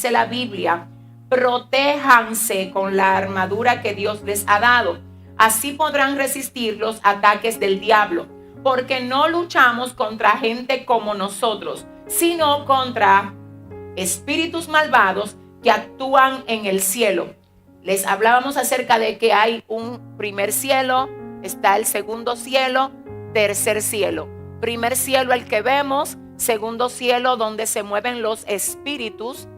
dice la Biblia, protéjanse con la armadura que Dios les ha dado. Así podrán resistir los ataques del diablo, porque no luchamos contra gente como nosotros, sino contra espíritus malvados que actúan en el cielo. Les hablábamos acerca de que hay un primer cielo, está el segundo cielo, tercer cielo. Primer cielo el que vemos, segundo cielo donde se mueven los espíritus,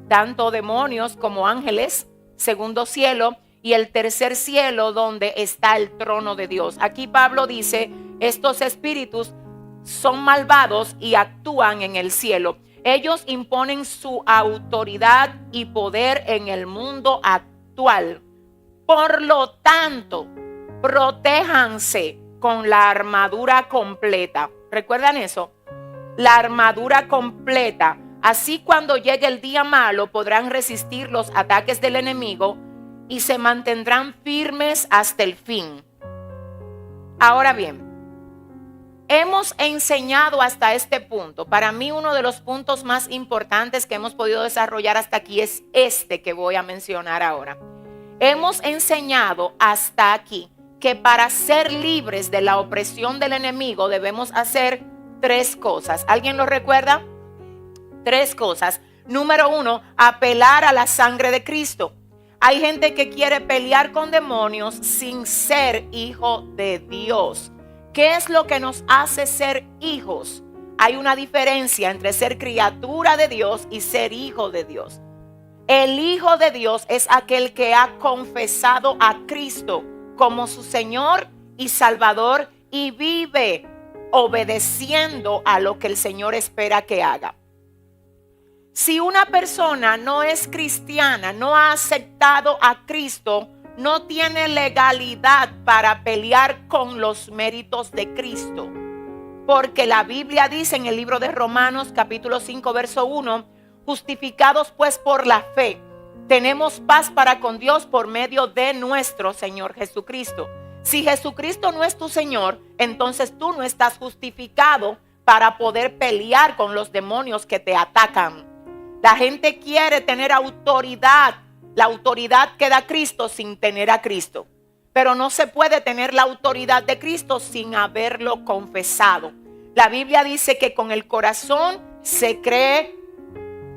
tanto demonios como ángeles, segundo cielo, y el tercer cielo donde está el trono de Dios. Aquí Pablo dice, estos espíritus son malvados y actúan en el cielo. Ellos imponen su autoridad y poder en el mundo actual. Por lo tanto, protéjanse con la armadura completa. ¿Recuerdan eso? La armadura completa. Así cuando llegue el día malo podrán resistir los ataques del enemigo y se mantendrán firmes hasta el fin. Ahora bien, hemos enseñado hasta este punto. Para mí uno de los puntos más importantes que hemos podido desarrollar hasta aquí es este que voy a mencionar ahora. Hemos enseñado hasta aquí que para ser libres de la opresión del enemigo debemos hacer 3 cosas. ¿Alguien lo recuerda? 3 cosas. Número 1, apelar a la sangre de Cristo. Hay gente que quiere pelear con demonios sin ser hijo de Dios. ¿Qué es lo que nos hace ser hijos? Hay una diferencia entre ser criatura de Dios y ser hijo de Dios. El hijo de Dios es aquel que ha confesado a Cristo como su Señor y Salvador y vive obedeciendo a lo que el Señor espera que haga. Si una persona no es cristiana, no ha aceptado a Cristo, no tiene legalidad para pelear con los méritos de Cristo. Porque la Biblia dice en el libro de Romanos capítulo 5 verso 1, justificados pues por la fe, tenemos paz para con Dios por medio de nuestro Señor Jesucristo. Si Jesucristo no es tu Señor, entonces tú no estás justificado para poder pelear con los demonios que te atacan. La gente quiere tener autoridad, la autoridad que da Cristo sin tener a Cristo. Pero no se puede tener la autoridad de Cristo sin haberlo confesado. La Biblia dice que con el corazón se cree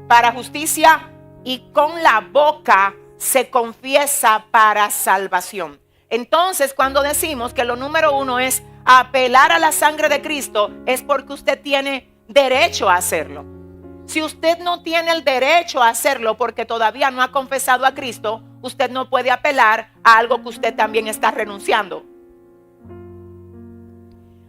para justicia y con la boca se confiesa para salvación. Entonces, cuando decimos que lo número 1 es apelar a la sangre de Cristo, es porque usted tiene derecho a hacerlo. Si usted no tiene el derecho a hacerlo porque todavía no ha confesado a Cristo, usted no puede apelar a algo que usted también está renunciando.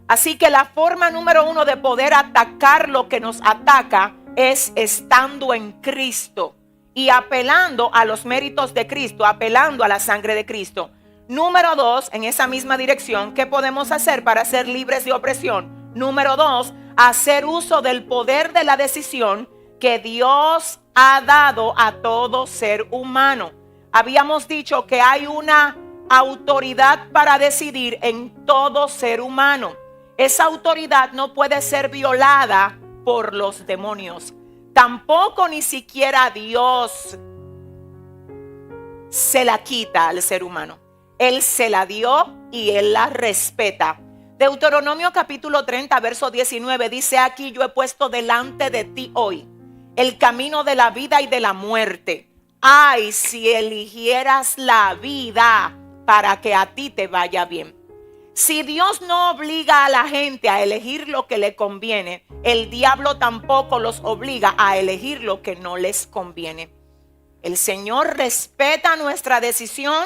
Así que la forma número 1 de poder atacar lo que nos ataca es estando en Cristo y apelando a los méritos de Cristo, apelando a la sangre de Cristo. Número 2, en esa misma dirección, ¿qué podemos hacer para ser libres de opresión? Número 2, hacer uso del poder de la decisión que Dios ha dado a todo ser humano. Habíamos dicho que hay una autoridad para decidir en todo ser humano. Esa autoridad no puede ser violada por los demonios. Tampoco ni siquiera Dios se la quita al ser humano. Él se la dio y Él la respeta. Deuteronomio capítulo 30 verso 19 dice: aquí yo he puesto delante de ti hoy el camino de la vida y de la muerte. Ay, si eligieras la vida para que a ti te vaya bien. Si Dios no obliga a la gente a elegir lo que le conviene, el diablo tampoco los obliga a elegir lo que no les conviene. El Señor respeta nuestra decisión,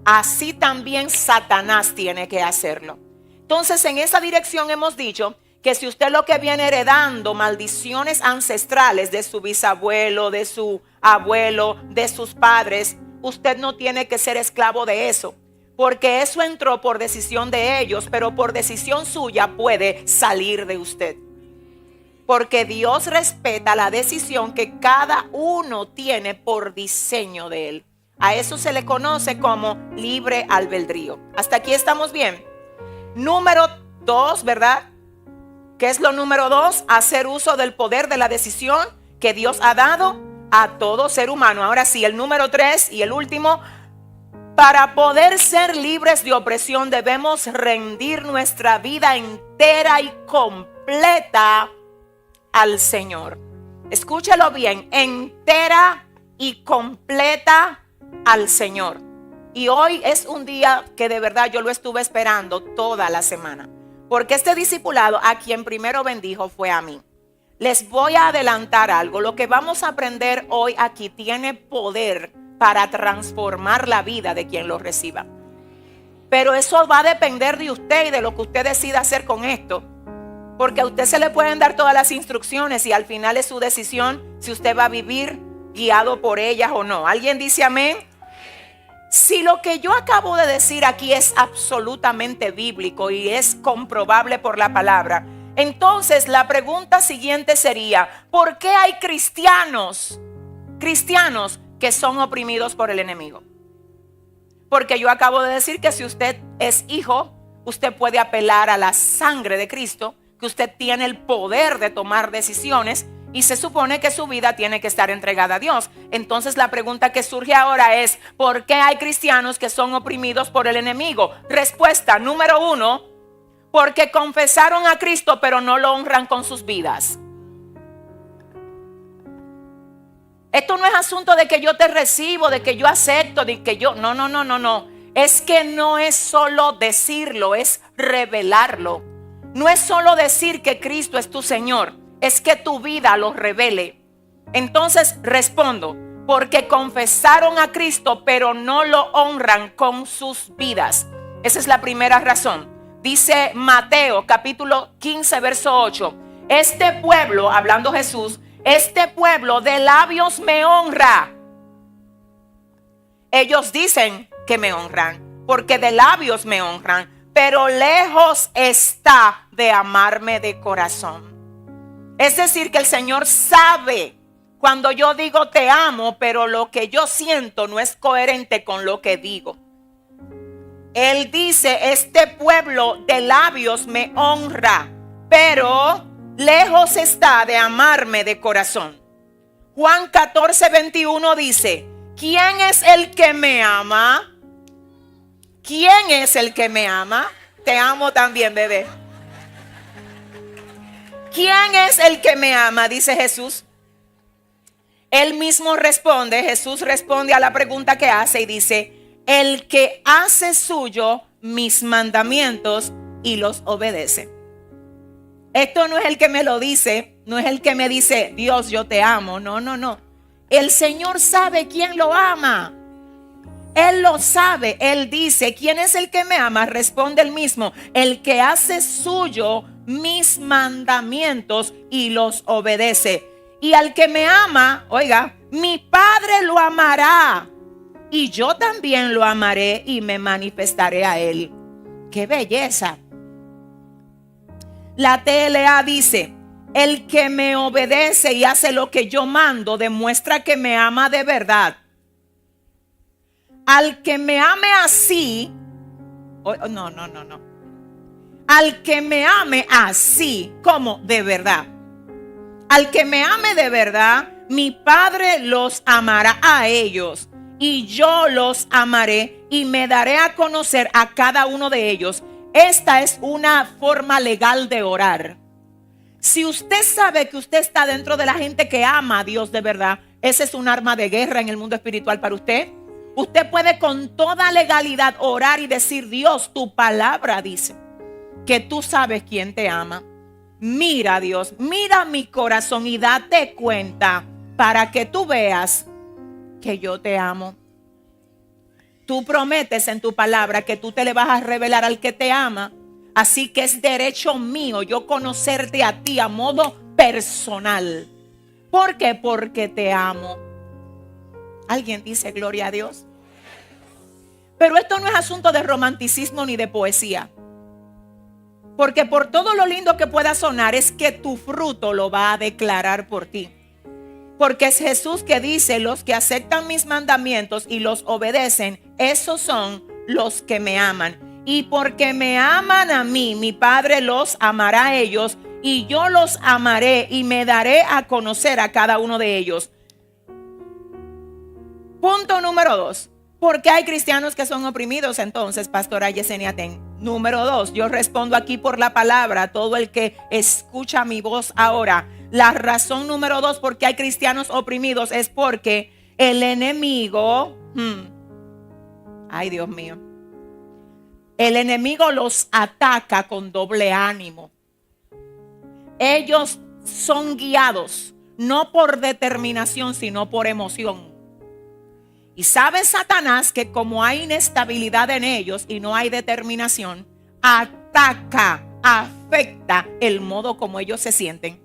así también Satanás tiene que hacerlo. Entonces, en esa dirección hemos dicho que si usted lo que viene heredando maldiciones ancestrales de su bisabuelo, de su abuelo, de sus padres, usted no tiene que ser esclavo de eso. Porque eso entró por decisión de ellos, pero por decisión suya puede salir de usted. Porque Dios respeta la decisión que cada uno tiene por diseño de Él. A eso se le conoce como libre albedrío. ¿Hasta aquí estamos bien? Número 2, ¿verdad? ¿Qué es lo número 2? Hacer uso del poder de la decisión que Dios ha dado a todo ser humano. Ahora sí, el número 3 y el último. Para poder ser libres de opresión debemos rendir nuestra vida entera y completa al Señor. Escúchalo bien, entera y completa al Señor. Y hoy es un día que de verdad yo lo estuve esperando toda la semana, porque este discipulado a quien primero bendijo fue a mí. Les voy a adelantar algo. Lo que vamos a aprender hoy aquí tiene poder para transformar la vida de quien lo reciba. Pero eso va a depender de usted y de lo que usted decida hacer con esto. Porque a usted se le pueden dar todas las instrucciones y al final es su decisión si usted va a vivir guiado por ellas o no. ¿Alguien dice amén? Si lo que yo acabo de decir aquí es absolutamente bíblico y es comprobable por la palabra, entonces la pregunta siguiente sería: ¿por qué hay cristianos que son oprimidos por el enemigo? Porque yo acabo de decir que si usted es hijo, usted puede apelar a la sangre de Cristo, que usted tiene el poder de tomar decisiones y se supone que su vida tiene que estar entregada a Dios. Entonces la pregunta que surge ahora es: ¿por qué hay cristianos que son oprimidos por el enemigo? Respuesta número 1: porque confesaron a Cristo pero no lo honran con sus vidas. Esto no es asunto de que yo te recibo, de que yo acepto, de que yo... No. Es que no es solo decirlo, es revelarlo. No es solo decir que Cristo es tu Señor, es que tu vida lo revele. Entonces respondo: porque confesaron a Cristo, pero no lo honran con sus vidas. Esa es la primera razón. Dice Mateo capítulo 15, verso 8. Este pueblo, hablando Jesús, este pueblo de labios me honra. Ellos dicen que me honran, porque de labios me honran, pero lejos está de amarme de corazón. Es decir, que el Señor sabe cuando yo digo te amo, pero lo que yo siento no es coherente con lo que digo. Él dice: este pueblo de labios me honra, pero lejos está de amarme de corazón. Juan 14, 21 dice: ¿quién es el que me ama? ¿Quién es el que me ama? Te amo también, bebé. ¿Quién es el que me ama? Dice Jesús. Él mismo responde, Jesús responde a la pregunta que hace y dice: el que hace suyo mis mandamientos y los obedece. Esto no es el que me lo dice, no es el que me dice Dios yo te amo, no. El Señor sabe quién lo ama. Él lo sabe, Él dice: ¿quién es el que me ama? Responde Él mismo: el que hace suyo mis mandamientos y los obedece. Y al que me ama, oiga, mi Padre lo amará y yo también lo amaré y me manifestaré a Él. ¡Qué belleza! La TLA dice: el que me obedece y hace lo que yo mando demuestra que me ama de verdad. Al que me ame así, no. Al que me ame así, como de verdad. Al que me ame de verdad, mi Padre los amará a ellos y yo los amaré y me daré a conocer a cada uno de ellos. Esta es una forma legal de orar. Si usted sabe que usted está dentro de la gente que ama a Dios de verdad, ese es un arma de guerra en el mundo espiritual para usted. Usted puede con toda legalidad orar y decir: Dios, tu palabra dice que tú sabes quién te ama. Mira, Dios, mira mi corazón y date cuenta para que tú veas que yo te amo. Tú prometes en tu palabra que tú te le vas a revelar al que te ama. Así que es derecho mío yo conocerte a ti a modo personal. ¿Por qué? Porque te amo. ¿Alguien dice gloria a Dios? Pero esto no es asunto de romanticismo ni de poesía. Porque por todo lo lindo que pueda sonar, es que tu fruto lo va a declarar por ti. Porque es Jesús que dice: los que aceptan mis mandamientos y los obedecen, esos son los que me aman. Y porque me aman a mí, mi Padre los amará a ellos y yo los amaré y me daré a conocer a cada uno de ellos. Punto número 2. ¿Por qué hay cristianos que son oprimidos entonces, pastora Yesenia Ten? Número 2, yo respondo aquí por la palabra, todo el que escucha mi voz ahora. La razón número 2 por qué hay cristianos oprimidos es porque el enemigo, ay Dios mío, el enemigo los ataca con doble ánimo. Ellos son guiados no por determinación, sino por emoción. Y sabe Satanás que como hay inestabilidad en ellos y no hay determinación, ataca, afecta el modo como ellos se sienten.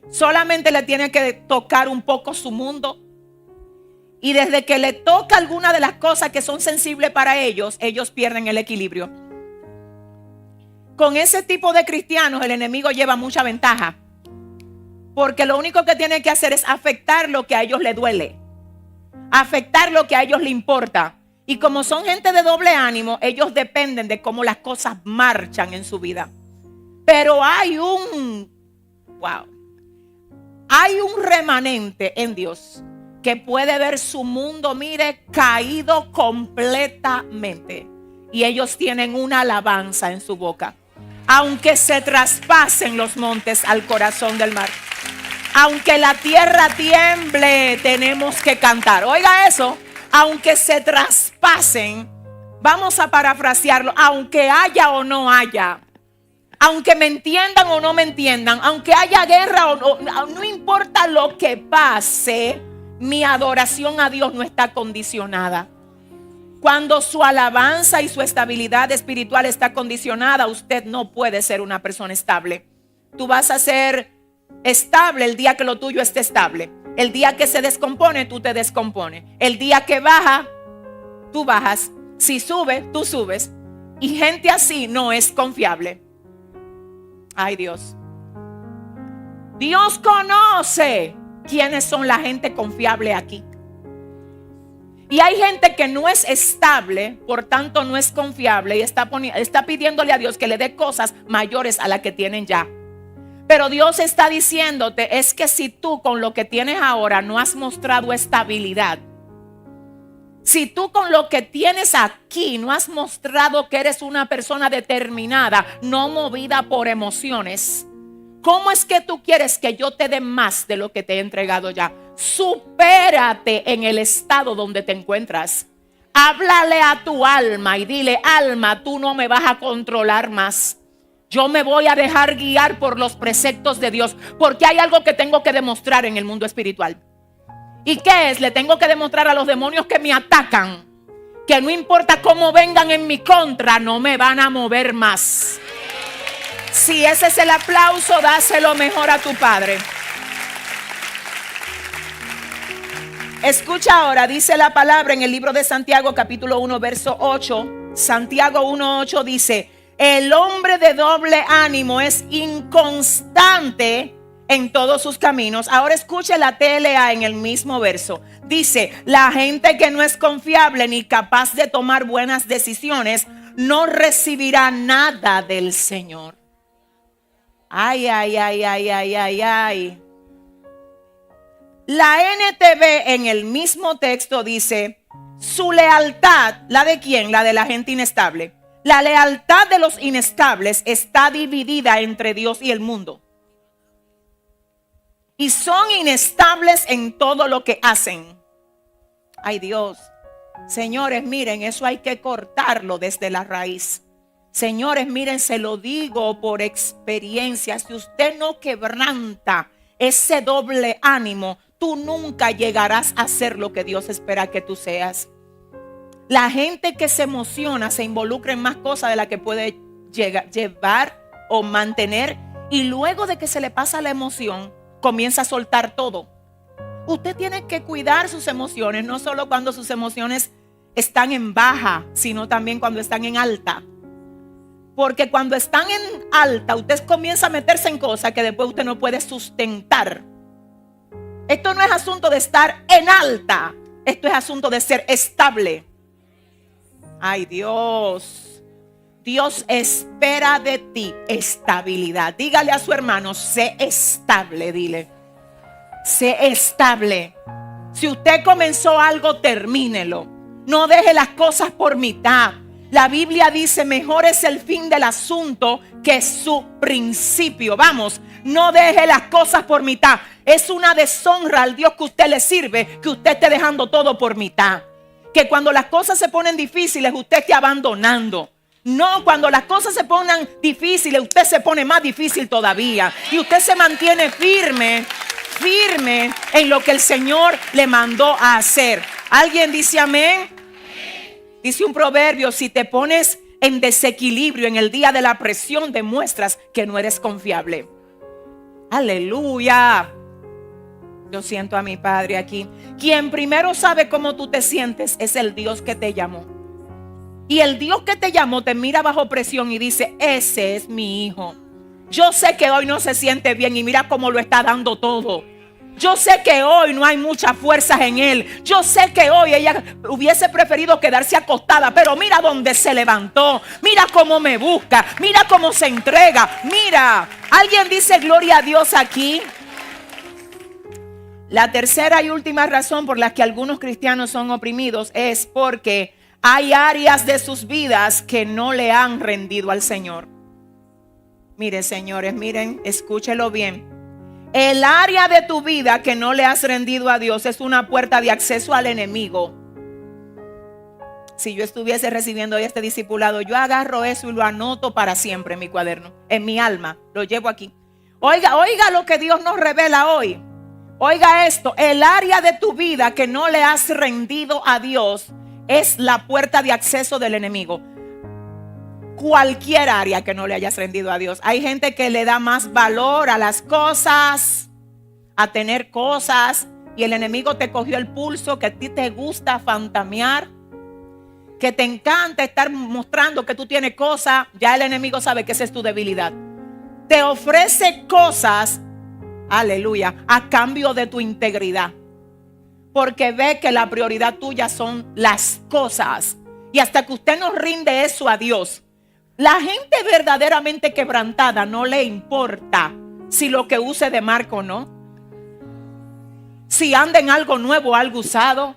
Solamente le tiene que tocar un poco su mundo. Y desde que le toca alguna de las cosas que son sensibles para ellos, ellos pierden el equilibrio. Con ese tipo de cristianos el enemigo lleva mucha ventaja. Porque lo único que tiene que hacer es afectar lo que a ellos les duele. Afectar lo que a ellos les importa. Y como son gente de doble ánimo, ellos dependen de cómo las cosas marchan en su vida. Pero hay un remanente en Dios que puede ver su mundo, mire, caído completamente. Y ellos tienen una alabanza en su boca. Aunque se traspasen los montes al corazón del mar. Aunque la tierra tiemble, tenemos que cantar. Oiga eso, aunque se traspasen, vamos a parafrasearlo, aunque haya o no haya, aunque me entiendan o no me entiendan, aunque haya guerra o no, no importa lo que pase, mi adoración a Dios no está condicionada. Cuando su alabanza y su estabilidad espiritual está condicionada, usted no puede ser una persona estable. Tú vas a ser estable el día que lo tuyo esté estable. El día que se descompone, tú te descompones. El día que baja, tú bajas. Si sube, tú subes. Y gente así no es confiable. Ay, Dios. Dios conoce quiénes son la gente confiable aquí. Y hay gente que no es estable, por tanto no es confiable y está pidiéndole a Dios que le dé cosas mayores a las que tienen ya. Pero Dios está diciéndote, es que si tú con lo que tienes ahora no has mostrado estabilidad, si tú con lo que tienes aquí no has mostrado que eres una persona determinada, no movida por emociones, ¿cómo es que tú quieres que yo te dé más de lo que te he entregado ya? Supérate en el estado donde te encuentras. Háblale a tu alma y dile, alma, tú no me vas a controlar más. Yo me voy a dejar guiar por los preceptos de Dios, porque hay algo que tengo que demostrar en el mundo espiritual. ¿Y qué es? Le tengo que demostrar a los demonios que me atacan que no importa cómo vengan en mi contra, no me van a mover más. Si ese es el aplauso, dáselo mejor a tu Padre. Escucha ahora, dice la palabra en el libro de Santiago capítulo 1 verso 8. Santiago 1:8 dice: el hombre de doble ánimo es inconstante en todos sus caminos. Ahora escuche la TLA en el mismo verso. Dice: la gente que no es confiable ni capaz de tomar buenas decisiones no recibirá nada del Señor. Ay, ay, ay, ay, ay, ay, ay. La NTV en el mismo texto dice: su lealtad, ¿la de quién? La de la gente inestable. La lealtad de los inestables está dividida entre Dios y el mundo. Y son inestables en todo lo que hacen. Ay, Dios. Señores, miren, eso hay que cortarlo desde la raíz. Señores, miren, se lo digo por experiencia. Si usted no quebranta ese doble ánimo, tú nunca llegarás a ser lo que Dios espera que tú seas. La gente que se emociona se involucra en más cosas de las que puede llevar o mantener. Y luego de que se le pasa la emoción, comienza a soltar todo. Usted tiene que cuidar sus emociones, no solo cuando sus emociones están en baja, sino también cuando están en alta. Porque cuando están en alta, usted comienza a meterse en cosas que después usted no puede sustentar. Esto no es asunto de estar en alta, esto es asunto de ser estable. Ay, Dios. Dios espera de ti estabilidad. Dígale a su hermano, sé estable, dile. Sé estable. Si usted comenzó algo, termínelo. No deje las cosas por mitad. La Biblia dice, mejor es el fin del asunto que su principio. Vamos, no deje las cosas por mitad. Es una deshonra al Dios que usted le sirve, que usted esté dejando todo por mitad. Que cuando las cosas se ponen difíciles, usted esté abandonando. No, cuando las cosas se ponen difíciles, usted se pone más difícil todavía. Y usted se mantiene firme en lo que el Señor le mandó a hacer. ¿Alguien dice amén? Dice un proverbio, si te pones en desequilibrio en el día de la presión, demuestras que no eres confiable. Aleluya. Yo siento a mi Padre aquí. Quien primero sabe cómo tú te sientes es el Dios que te llamó. Y el Dios que te llamó te mira bajo presión y dice, ese es mi hijo. Yo sé que hoy no se siente bien y mira cómo lo está dando todo. Yo sé que hoy no hay muchas fuerzas en él. Yo sé que hoy ella hubiese preferido quedarse acostada, pero mira dónde se levantó. Mira cómo me busca. Mira cómo se entrega. Mira, ¿alguien dice gloria a Dios aquí? La tercera y última razón por la que algunos cristianos son oprimidos es porque hay áreas de sus vidas que no le han rendido al Señor. Miren, señores, miren, escúchelo bien. El área de tu vida que no le has rendido a Dios es una puerta de acceso al enemigo. Si yo estuviese recibiendo hoy este discipulado, yo agarro eso y lo anoto para siempre en mi cuaderno, en mi alma, lo llevo aquí. Oiga lo que Dios nos revela hoy. Oiga esto, el área de tu vida que no le has rendido a Dios es la puerta de acceso del enemigo. Cualquier área que no le hayas rendido a Dios. Hay gente que le da más valor a las cosas, a tener cosas, y el enemigo te cogió el pulso, que a ti te gusta fantamear, que te encanta estar mostrando que tú tienes cosas. Ya el enemigo sabe que esa es tu debilidad. Te ofrece cosas, aleluya, a cambio de tu integridad, porque ve que la prioridad tuya son las cosas. Y hasta que usted no rinde eso a Dios, la gente verdaderamente quebrantada no le importa si lo que use de marca o no, si anda en algo nuevo, algo usado.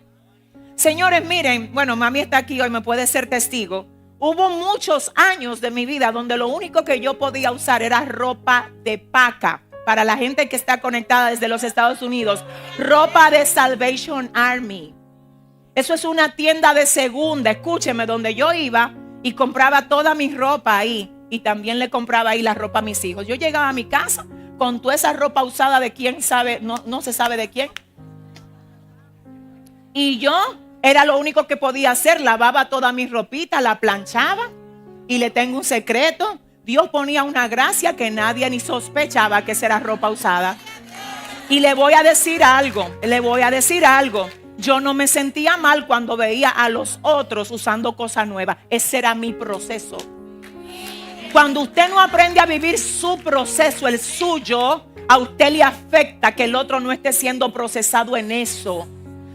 Señores, miren, bueno, mami está aquí hoy, me puede ser testigo. Hubo muchos años de mi vida donde lo único que yo podía usar era ropa de paca. Para la gente que está conectada desde los Estados Unidos, ropa de Salvation Army. Eso es una tienda de segunda, escúcheme, donde yo iba y compraba toda mi ropa ahí. Y también le compraba ahí la ropa a mis hijos. Yo llegaba a mi casa con toda esa ropa usada de quién sabe, no se sabe de quién. Y yo era lo único que podía hacer. Lavaba toda mi ropita, la planchaba. Y le tengo un secreto. Dios ponía una gracia que nadie ni sospechaba que esa era ropa usada. Y le voy a decir algo. Yo no me sentía mal cuando veía a los otros usando cosas nuevas. Ese era mi proceso. Cuando usted no aprende a vivir su proceso, el suyo, a usted le afecta que el otro no esté siendo procesado en eso.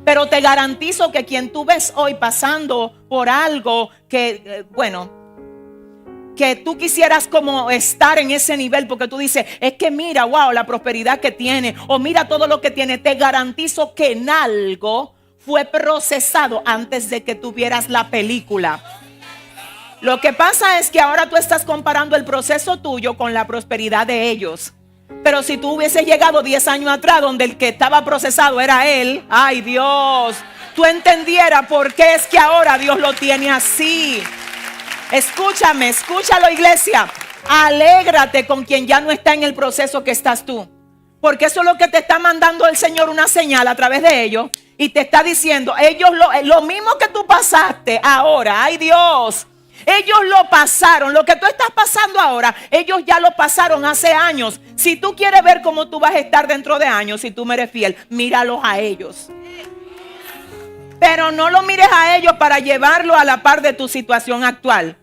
Pero te garantizo que quien tú ves hoy pasando por algo que, que tú quisieras como estar en ese nivel, porque tú dices, es que mira, wow, la prosperidad que tiene, o mira todo lo que tiene, te garantizo que en algo fue procesado antes de que tuvieras la película. Lo que pasa es que ahora tú estás comparando el proceso tuyo con la prosperidad de ellos. Pero si tú hubieses llegado 10 años atrás, donde el que estaba procesado era él, ay Dios, tú entendieras por qué es que ahora Dios lo tiene así. Escúchame, escúchalo, iglesia. Alégrate con quien ya no está en el proceso que estás tú, porque eso es lo que te está mandando el Señor, una señal a través de ellos. Y te está diciendo, ellos lo mismo que tú pasaste ahora, ay Dios, ellos lo pasaron. Lo que tú estás pasando ahora, ellos ya lo pasaron hace años. Si tú quieres ver cómo tú vas a estar dentro de años, si tú me eres fiel, míralos a ellos. Pero no lo mires a ellos para llevarlo a la par de tu situación actual.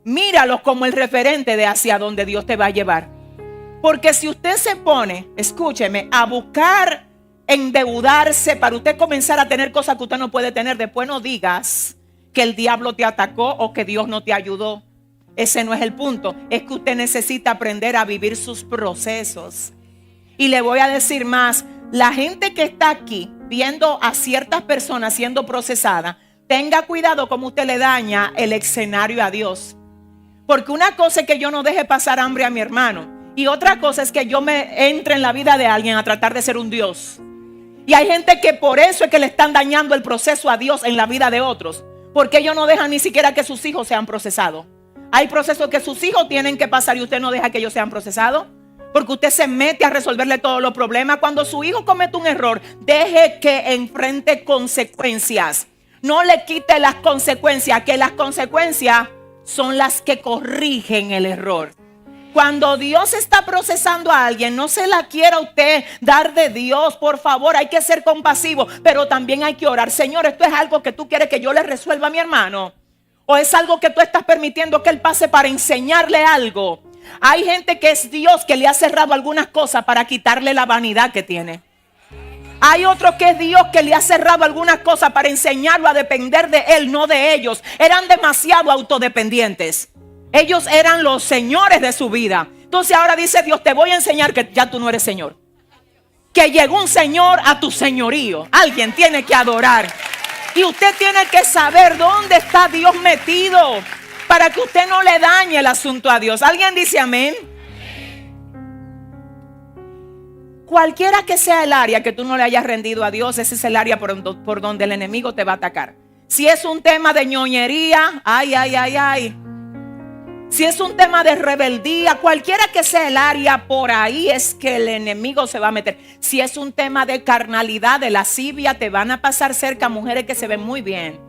Míralos como el referente de hacia donde Dios te va a llevar. Porque si usted se pone, escúcheme, a buscar endeudarse para usted comenzar a tener cosas que usted no puede tener, después no digas que el diablo te atacó o que Dios no te ayudó. Ese no es el punto. Es que usted necesita aprender a vivir sus procesos. Y le voy a decir más, la gente que está aquí viendo a ciertas personas siendo procesadas, tenga cuidado como usted le daña el escenario a Dios. Porque una cosa es que yo no deje pasar hambre a mi hermano, y otra cosa es que yo me entre en la vida de alguien a tratar de ser un Dios. Y hay gente que por eso es que le están dañando el proceso a Dios en la vida de otros, porque ellos no dejan ni siquiera que sus hijos sean procesados. Hay procesos que sus hijos tienen que pasar y usted no deja que ellos sean procesados, porque usted se mete a resolverle todos los problemas. Cuando su hijo comete un error, deje que enfrente consecuencias. No le quite las consecuencias, que las consecuencias son las que corrigen el error. Cuando Dios está procesando a alguien, no se la quiera usted dar de Dios, por favor. Hay que ser compasivo, pero también hay que orar. Señor, ¿esto es algo que tú quieres que yo le resuelva a mi hermano? ¿O es algo que tú estás permitiendo que él pase para enseñarle algo? Hay gente que es Dios que le ha cerrado algunas cosas para quitarle la vanidad que tiene. Hay otro que es Dios que le ha cerrado algunas cosas para enseñarlo a depender de él, no de ellos. Eran demasiado autodependientes. Ellos eran los señores de su vida. Entonces ahora dice Dios, te voy a enseñar que ya tú no eres señor. Que llegó un señor a tu señorío. Alguien tiene que adorar. Y usted tiene que saber dónde está Dios metido para que usted no le dañe el asunto a Dios. ¿Alguien dice amén? Cualquiera que sea el área que tú no le hayas rendido a Dios, ese es el área por donde el enemigo te va a atacar. Si es un tema de ñoñería, ay. Si es un tema de rebeldía, cualquiera que sea el área, por ahí es que el enemigo se va a meter. Si es un tema de carnalidad, de lascivia, te van a pasar cerca mujeres que se ven muy bien.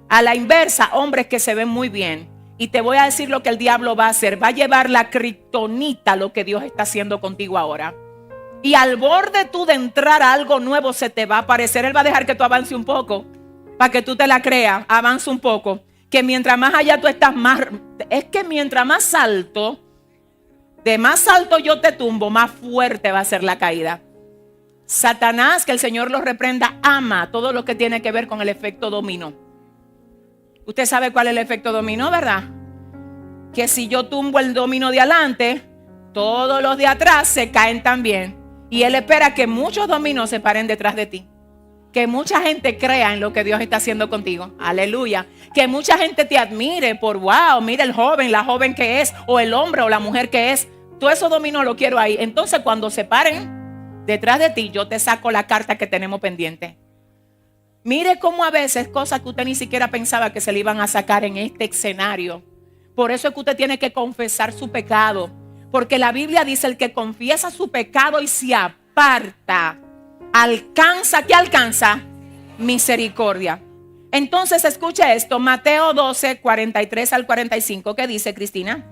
A la inversa, hombres que se ven muy bien. Y te voy a decir lo que el diablo va a hacer. Va a llevar la kriptonita, lo que Dios está haciendo contigo ahora. Y al borde tú de entrar a algo nuevo se te va a aparecer. Él va a dejar que tú avance un poco, para que tú te la creas. Avanza un poco. Que mientras más allá tú estás, más... Es que mientras más alto, de más alto yo te tumbo, más fuerte va a ser la caída. Satanás, que el Señor lo reprenda, ama todo lo que tiene que ver con el efecto dominó. Usted sabe cuál es el efecto dominó, ¿verdad? Que si yo tumbo el dominó de adelante, todos los de atrás se caen también. Y él espera que muchos dominos se paren detrás de ti. Que mucha gente crea en lo que Dios está haciendo contigo. Aleluya. Que mucha gente te admire por wow, mira el joven, la joven que es, o el hombre o la mujer que es. Todo eso dominó lo quiero ahí. Entonces cuando se paren detrás de ti, yo te saco la carta que tenemos pendiente. Mire cómo a veces cosas que usted ni siquiera pensaba que se le iban a sacar en este escenario. Por eso es que usted tiene que confesar su pecado. Porque la Biblia dice, el que confiesa su pecado y se aparta, alcanza, ¿qué alcanza? Misericordia. Entonces escuche esto, Mateo 12, 43 al 45, ¿qué dice, Cristina?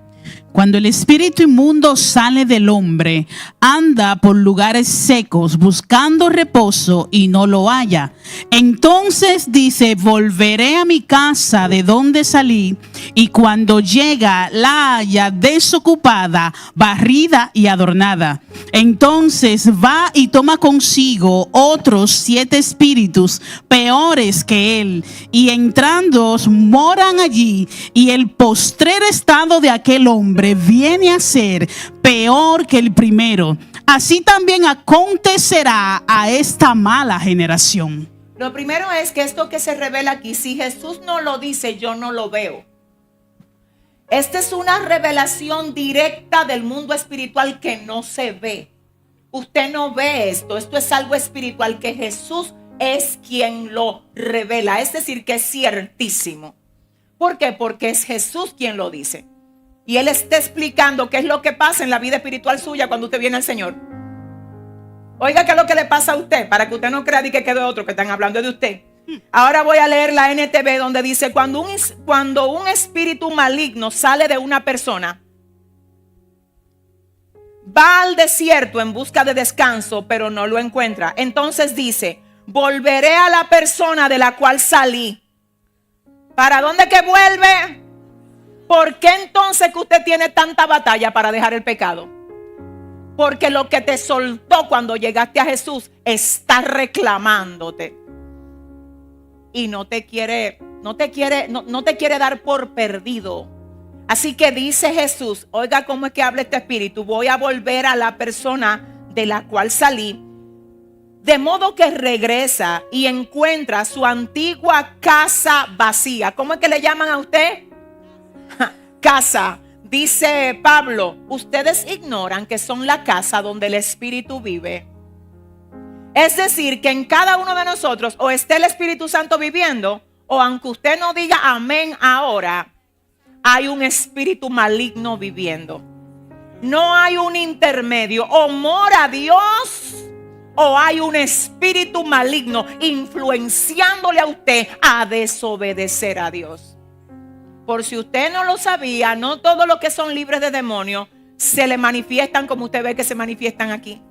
Cuando el espíritu inmundo sale del hombre, anda por lugares secos buscando reposo y no lo halla. Entonces dice, volveré a mi casa de donde salí, y cuando llega la halla desocupada, barrida y adornada. Entonces va y toma consigo otros 7 espíritus peores que él, y entrando moran allí, y el postrer estado de aquel hombre viene a ser peor que el primero. Así también acontecerá a esta mala generación. Lo primero es que esto que se revela aquí, si Jesús no lo dice, yo no lo veo. Esta es una revelación directa del mundo espiritual que no se ve. Usted no ve esto. Esto es algo espiritual que Jesús es quien lo revela. Es decir, que es ciertísimo. ¿Por qué? Porque es Jesús quien lo dice. Y Él está explicando qué es lo que pasa en la vida espiritual suya cuando usted viene al Señor. Oiga, qué es lo que le pasa a usted, para que usted no crea que quede otro que están hablando de usted. Ahora voy a leer la NTV donde dice, cuando un espíritu maligno sale de una persona, va al desierto en busca de descanso, pero no lo encuentra. Entonces dice, volveré a la persona de la cual salí. ¿Para dónde que vuelve? ¿Por qué entonces que usted tiene tanta batalla para dejar el pecado? Porque lo que te soltó cuando llegaste a Jesús está reclamándote. Y no te quiere dar por perdido. Así que dice Jesús, oiga cómo es que habla este espíritu, voy a volver a la persona de la cual salí. De modo que regresa y encuentra su antigua casa vacía. ¿Cómo es que le llaman a usted? Casa. Dice Pablo, ustedes ignoran que son la casa donde el Espíritu vive. Es decir, que en cada uno de nosotros o esté el Espíritu Santo viviendo, o aunque usted no diga amén ahora, hay un espíritu maligno viviendo. No hay un intermedio. O mora Dios o hay un espíritu maligno influenciándole a usted a desobedecer a Dios. Por si usted no lo sabía, no todos los que son libres de demonios se le manifiestan como usted ve que se manifiestan aquí.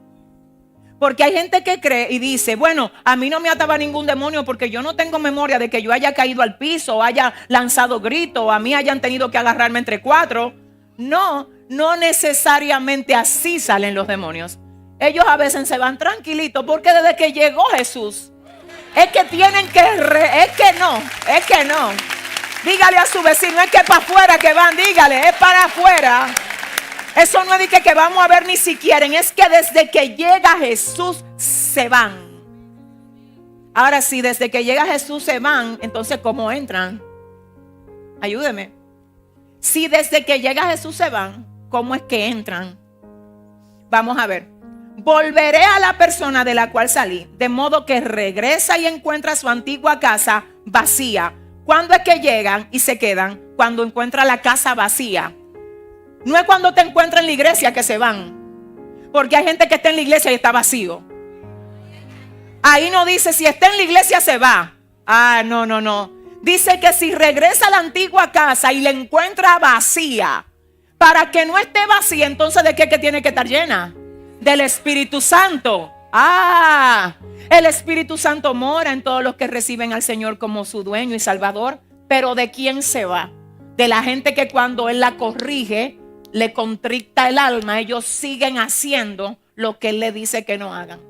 Porque hay gente que cree y dice, bueno, a mí no me ataba ningún demonio porque yo no tengo memoria de que yo haya caído al piso o haya lanzado gritos o a mí hayan tenido que agarrarme entre cuatro. No necesariamente así salen los demonios. Ellos a veces se van tranquilitos porque desde que llegó Jesús, es que tienen que, es que no. Dígale a su vecino, es que para afuera que van, dígale, es para afuera. Eso no es de que vamos a ver ni si quieren, es que desde que llega Jesús se van. Ahora sí, desde que llega Jesús se van, entonces ¿cómo entran? Ayúdeme. Si desde que llega Jesús se van, ¿cómo es que entran? Vamos a ver. Volveré a la persona de la cual salí, de modo que regresa y encuentra su antigua casa vacía. ¿Cuándo es que llegan y se quedan? Cuando encuentra la casa vacía. No es cuando te encuentran en la iglesia que se van. Porque hay gente que está en la iglesia y está vacío. Ahí no dice si está en la iglesia se va. No. Dice que si regresa a la antigua casa y la encuentra vacía, para que no esté vacía, entonces ¿de qué que tiene que estar llena? Del Espíritu Santo. El Espíritu Santo mora en todos los que reciben al Señor como su dueño y salvador. Pero ¿de quién se va? De la gente que cuando Él la corrige, le contricta el alma, ellos siguen haciendo lo que Él le dice que no hagan.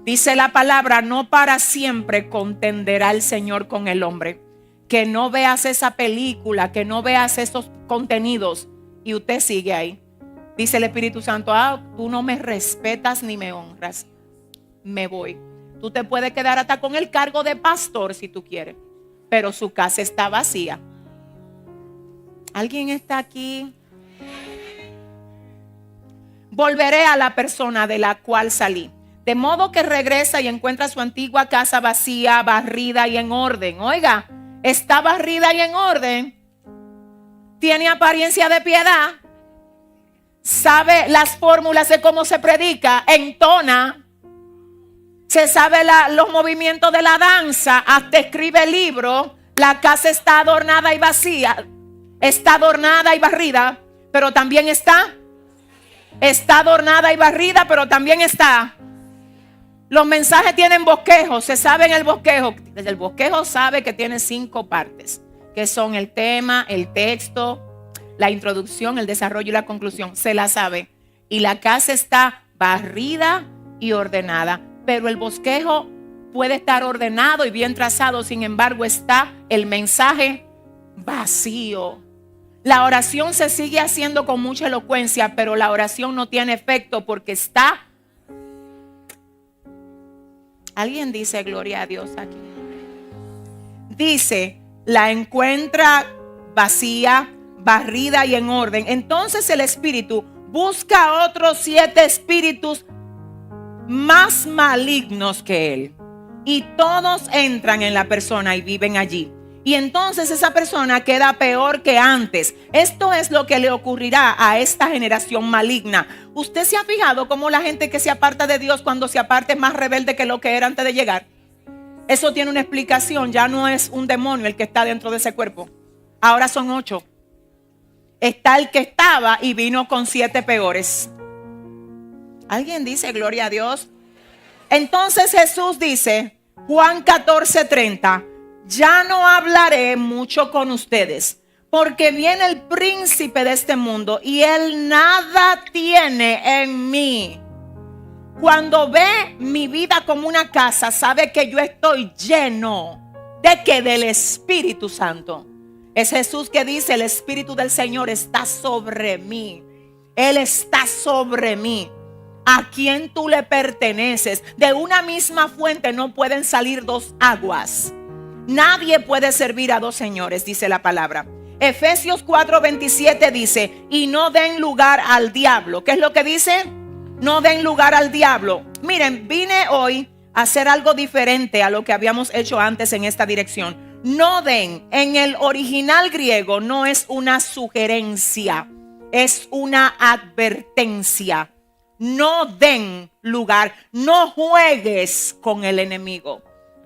Dice la palabra, no para siempre contenderá el Señor con el hombre. Que no veas esa película, que no veas esos contenidos y usted sigue ahí. Dice el Espíritu Santo, tú no me respetas ni me honras. Me voy. Tú te puedes quedar hasta con el cargo de pastor si tú quieres, pero su casa está vacía. ¿Alguien está aquí? Volveré a la persona de la cual salí, de modo que regresa y encuentra su antigua casa vacía, barrida y en orden. Oiga, está barrida y en orden. Tiene apariencia de piedad. Sabe las fórmulas de cómo se predica, entona. Se sabe los movimientos de la danza, hasta escribe libros. La casa está adornada y vacía. Está adornada y barrida, pero también está adornada y barrida, pero también está. Los mensajes tienen bosquejos, se sabe en el bosquejo. Desde el bosquejo sabe que tiene 5 partes, que son el tema, el texto, la introducción, el desarrollo y la conclusión. Se la sabe. Y la casa está barrida y ordenada, pero el bosquejo puede estar ordenado y bien trazado, sin embargo está el mensaje vacío. La oración se sigue haciendo con mucha elocuencia, pero la oración no tiene efecto porque está. Alguien dice gloria a Dios aquí. Dice, la encuentra vacía, barrida y en orden. Entonces el Espíritu busca otros 7 espíritus más malignos que él. Y todos entran en la persona y viven allí. Y entonces esa persona queda peor que antes. Esto es lo que le ocurrirá a esta generación maligna. ¿Usted se ha fijado cómo la gente que se aparta de Dios cuando se aparta es más rebelde que lo que era antes de llegar? Eso tiene una explicación. Ya no es un demonio el que está dentro de ese cuerpo. Ahora son 8. Está el que estaba y vino con 7 peores. ¿Alguien dice gloria a Dios? Entonces Jesús dice, Juan 14:30, ya no hablaré mucho con ustedes, porque viene el príncipe de este mundo y él nada tiene en mí. Cuando ve mi vida como una casa, sabe que yo estoy lleno de que del Espíritu Santo. Es Jesús que dice, el Espíritu del Señor está sobre mí. Él está sobre mí. a quién tú le perteneces. De una misma fuente no pueden salir dos aguas. Nadie puede servir a dos señores, dice la palabra. Efesios 4:27 dice, y no den lugar al diablo. ¿Qué es lo que dice? No den lugar al diablo. Miren, vine hoy a hacer algo diferente a lo que habíamos hecho antes en esta dirección. No den, en el original griego no es una sugerencia, es una advertencia. No den lugar, no juegues con el enemigo.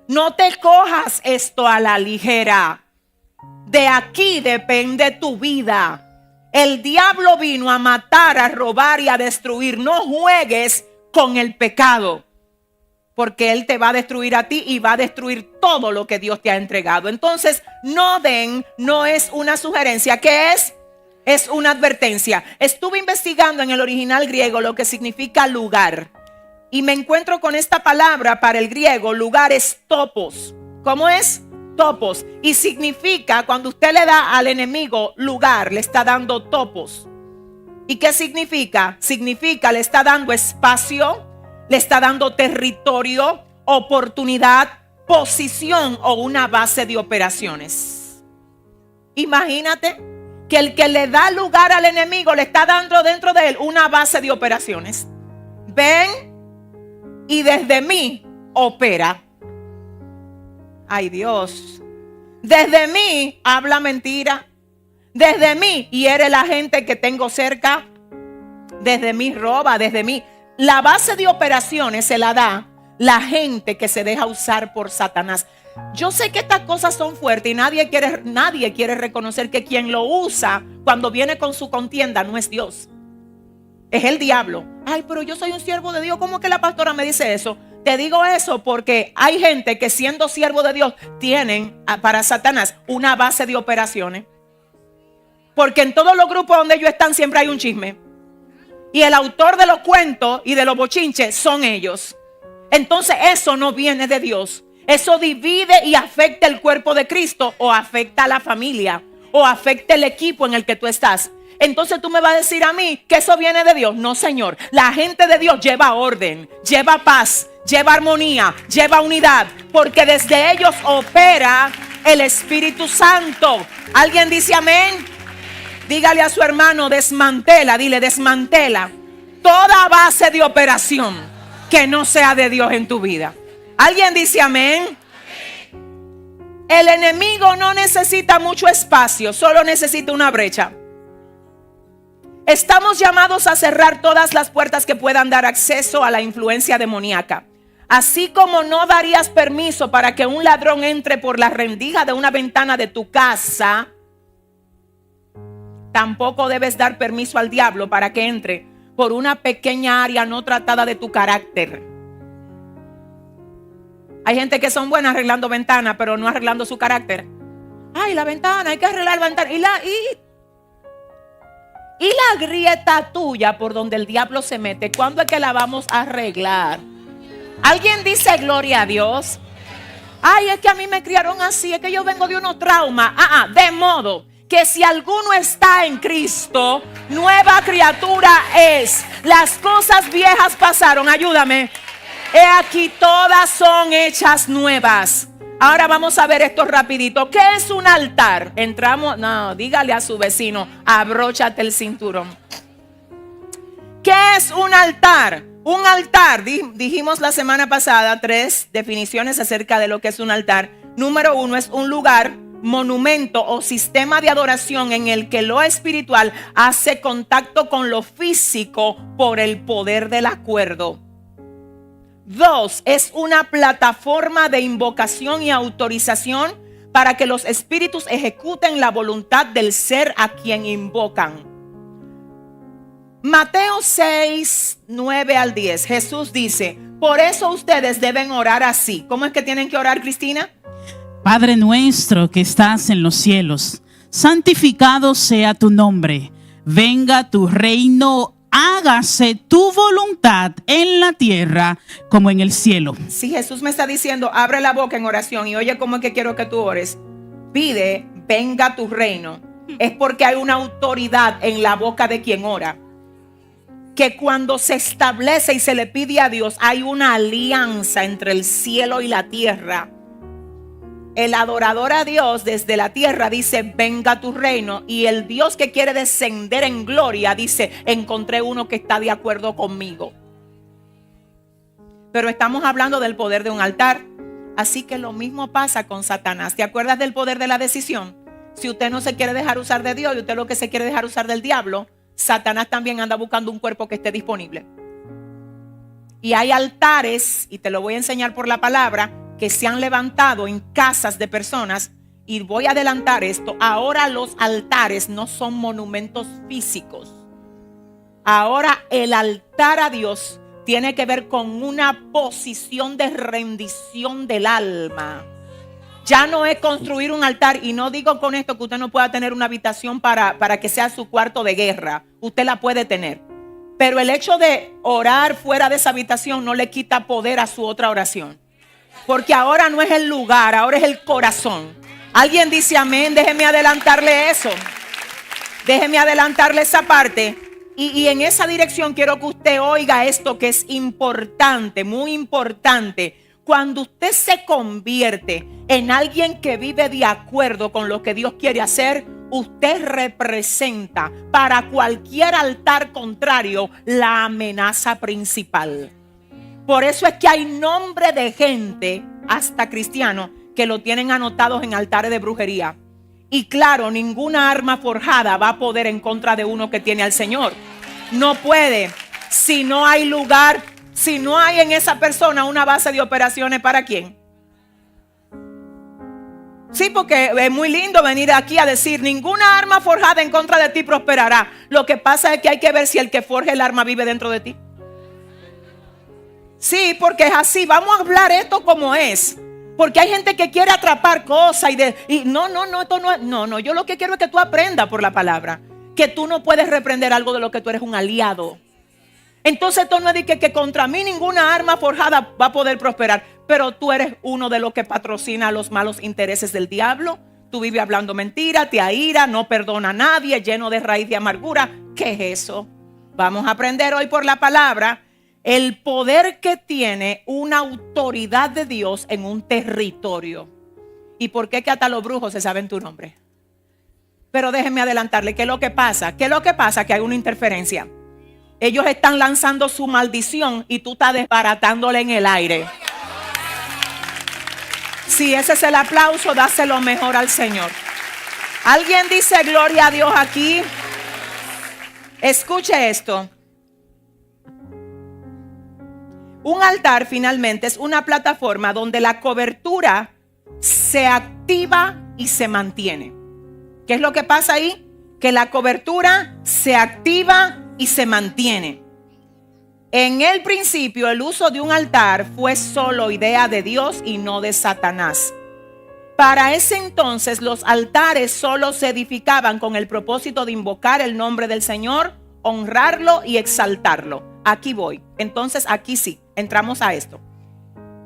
No te cojas esto a la ligera. De aquí depende tu vida. El diablo vino a matar, a robar y a destruir. No juegues con el pecado, porque él te va a destruir a ti y va a destruir todo lo que Dios te ha entregado. Entonces, no den, no es una sugerencia. ¿Qué es? Es una advertencia. Estuve investigando en el original griego lo que significa lugar. Y me encuentro con esta palabra para el griego, lugar es topos. ¿Cómo es? Topos. Y significa, cuando usted le da al enemigo lugar, le está dando topos. ¿Y qué significa? Significa, le está dando espacio, le está dando territorio, oportunidad, posición o una base de operaciones. Imagínate que el que le da lugar al enemigo le está dando dentro de él una base de operaciones. Ven y desde mí opera. Ay, Dios. Desde mí habla mentira. Desde mí hiere la gente que tengo cerca. Desde mí roba, desde mí. La base de operaciones se la da la gente que se deja usar por Satanás. Yo sé que estas cosas son fuertes y nadie quiere reconocer que quien lo usa cuando viene con su contienda no es Dios. Es el diablo. Ay, pero yo soy un siervo de Dios. ¿Cómo que la pastora me dice eso? Te digo eso porque hay gente que siendo siervo de Dios tienen para Satanás una base de operaciones. Porque en todos los grupos donde ellos están siempre hay un chisme. Y el autor de los cuentos y de los bochinches son ellos. Entonces eso no viene de Dios. Eso divide y afecta el cuerpo de Cristo, o afecta a la familia, o afecta el equipo en el que tú estás. Entonces tú me vas a decir a mí que eso viene de Dios. No, Señor. La gente de Dios lleva orden, lleva paz, lleva armonía, lleva unidad, porque desde ellos opera el Espíritu Santo. ¿Alguien dice amén? Dígale a su hermano, desmantela, dile, desmantela toda base de operación que no sea de Dios en tu vida. ¿Alguien dice amén? El enemigo no necesita mucho espacio, solo necesita una brecha. Estamos llamados a cerrar todas las puertas que puedan dar acceso a la influencia demoníaca. Así como no darías permiso para que un ladrón entre por la rendija de una ventana de tu casa, tampoco debes dar permiso al diablo para que entre por una pequeña área no tratada de tu carácter. Hay gente que son buenas arreglando ventanas, pero no arreglando su carácter. Ay, la ventana, hay que arreglar la ventana. Y la grieta tuya por donde el diablo se mete, ¿cuándo es que la vamos a arreglar? ¿Alguien dice gloria a Dios? Ay, es que a mí me criaron así, es que yo vengo de unos traumas. De modo que si alguno está en Cristo, nueva criatura es. Las cosas viejas pasaron, ayúdame. He aquí todas son hechas nuevas. Ahora vamos a ver esto rapidito. ¿Qué es un altar? Dígale a su vecino, abróchate el cinturón. ¿Qué es un altar? Un altar, dijimos la semana pasada 3 definiciones acerca de lo que es un altar. Número 1, es un lugar, monumento o sistema de adoración en el que lo espiritual hace contacto con lo físico por el poder del acuerdo. 2, es una plataforma de invocación y autorización para que los espíritus ejecuten la voluntad del ser a quien invocan. Mateo 6, 9 al 10, Jesús dice, por eso ustedes deben orar así. ¿Cómo es que tienen que orar, Cristina? Padre nuestro que estás en los cielos, santificado sea tu nombre. Venga tu reino, hágase tu voluntad en la tierra como en el cielo. Si Jesús me está diciendo, abre la boca en oración y oye cómo es que quiero que tú ores, pide, venga tu reino, es porque hay una autoridad en la boca de quien ora. que cuando se establece y se le pide a Dios, hay una alianza entre el cielo y la tierra. El adorador a Dios desde la tierra dice, venga tu reino. Y el Dios que quiere descender en gloria dice, encontré uno que está de acuerdo conmigo. Pero estamos hablando del poder de un altar. Así que lo mismo pasa con Satanás. ¿Te acuerdas del poder de la decisión? Si usted no se quiere dejar usar de Dios y usted lo que se quiere dejar usar del diablo, Satanás también anda buscando un cuerpo que esté disponible. Y hay altares, y te lo voy a enseñar por la palabra, que se han levantado en casas de personas. Y voy a adelantar esto. Ahora los altares no son monumentos físicos. Ahora el altar a Dios tiene que ver con una posición de rendición del alma. Ya no es construir un altar. Y no digo con esto que usted no pueda tener una habitación para que sea su cuarto de guerra. Usted la puede tener. Pero el hecho de orar fuera de esa habitación no le quita poder a su otra oración. Porque ahora no es el lugar, ahora es el corazón. Alguien dice amén. Déjeme adelantarle eso. Déjeme adelantarle esa parte. Y en esa dirección quiero que usted oiga esto que es importante, muy importante. Cuando usted se convierte en alguien que vive de acuerdo con lo que Dios quiere hacer, usted representa para cualquier altar contrario la amenaza principal. Por eso es que hay nombre de gente, hasta cristianos, que lo tienen anotados en altares de brujería. Y claro, ninguna arma forjada va a poder en contra de uno que tiene al Señor. No puede. Si no hay lugar, si no hay en esa persona una base de operaciones, ¿para quién? Sí, porque es muy lindo venir aquí a decir, ninguna arma forjada en contra de ti prosperará. Lo que pasa es que hay que ver si el que forja el arma vive dentro de ti. Sí, porque es así. Vamos a hablar esto como es. Porque hay gente que quiere atrapar cosas no, yo lo que quiero es que tú aprendas por la palabra que tú no puedes reprender algo de lo que tú eres un aliado. Entonces esto no es de que contra mí ninguna arma forjada va a poder prosperar, pero tú eres uno de los que patrocina los malos intereses del diablo. Tú vives hablando mentira, te aira, no perdona a nadie, lleno de raíz de amargura. ¿Qué es eso? Vamos a aprender hoy por la palabra el poder que tiene una autoridad de Dios en un territorio. ¿Y por qué que hasta los brujos se saben tu nombre? Pero déjenme adelantarle, ¿qué es lo que pasa? ¿Qué es lo que pasa? Que hay una interferencia. Ellos están lanzando su maldición y tú estás desbaratándole en el aire. Si ese es el aplauso, dáselo mejor al Señor. ¿Alguien dice gloria a Dios aquí? Escuche esto. Un altar finalmente es una plataforma donde la cobertura se activa y se mantiene. ¿Qué es lo que pasa ahí? Que la cobertura se activa y se mantiene. En el principio, el uso de un altar fue solo idea de Dios y no de Satanás. Para ese entonces, los altares solo se edificaban con el propósito de invocar el nombre del Señor, honrarlo y exaltarlo. Aquí voy. Entonces, aquí sí, entramos a esto.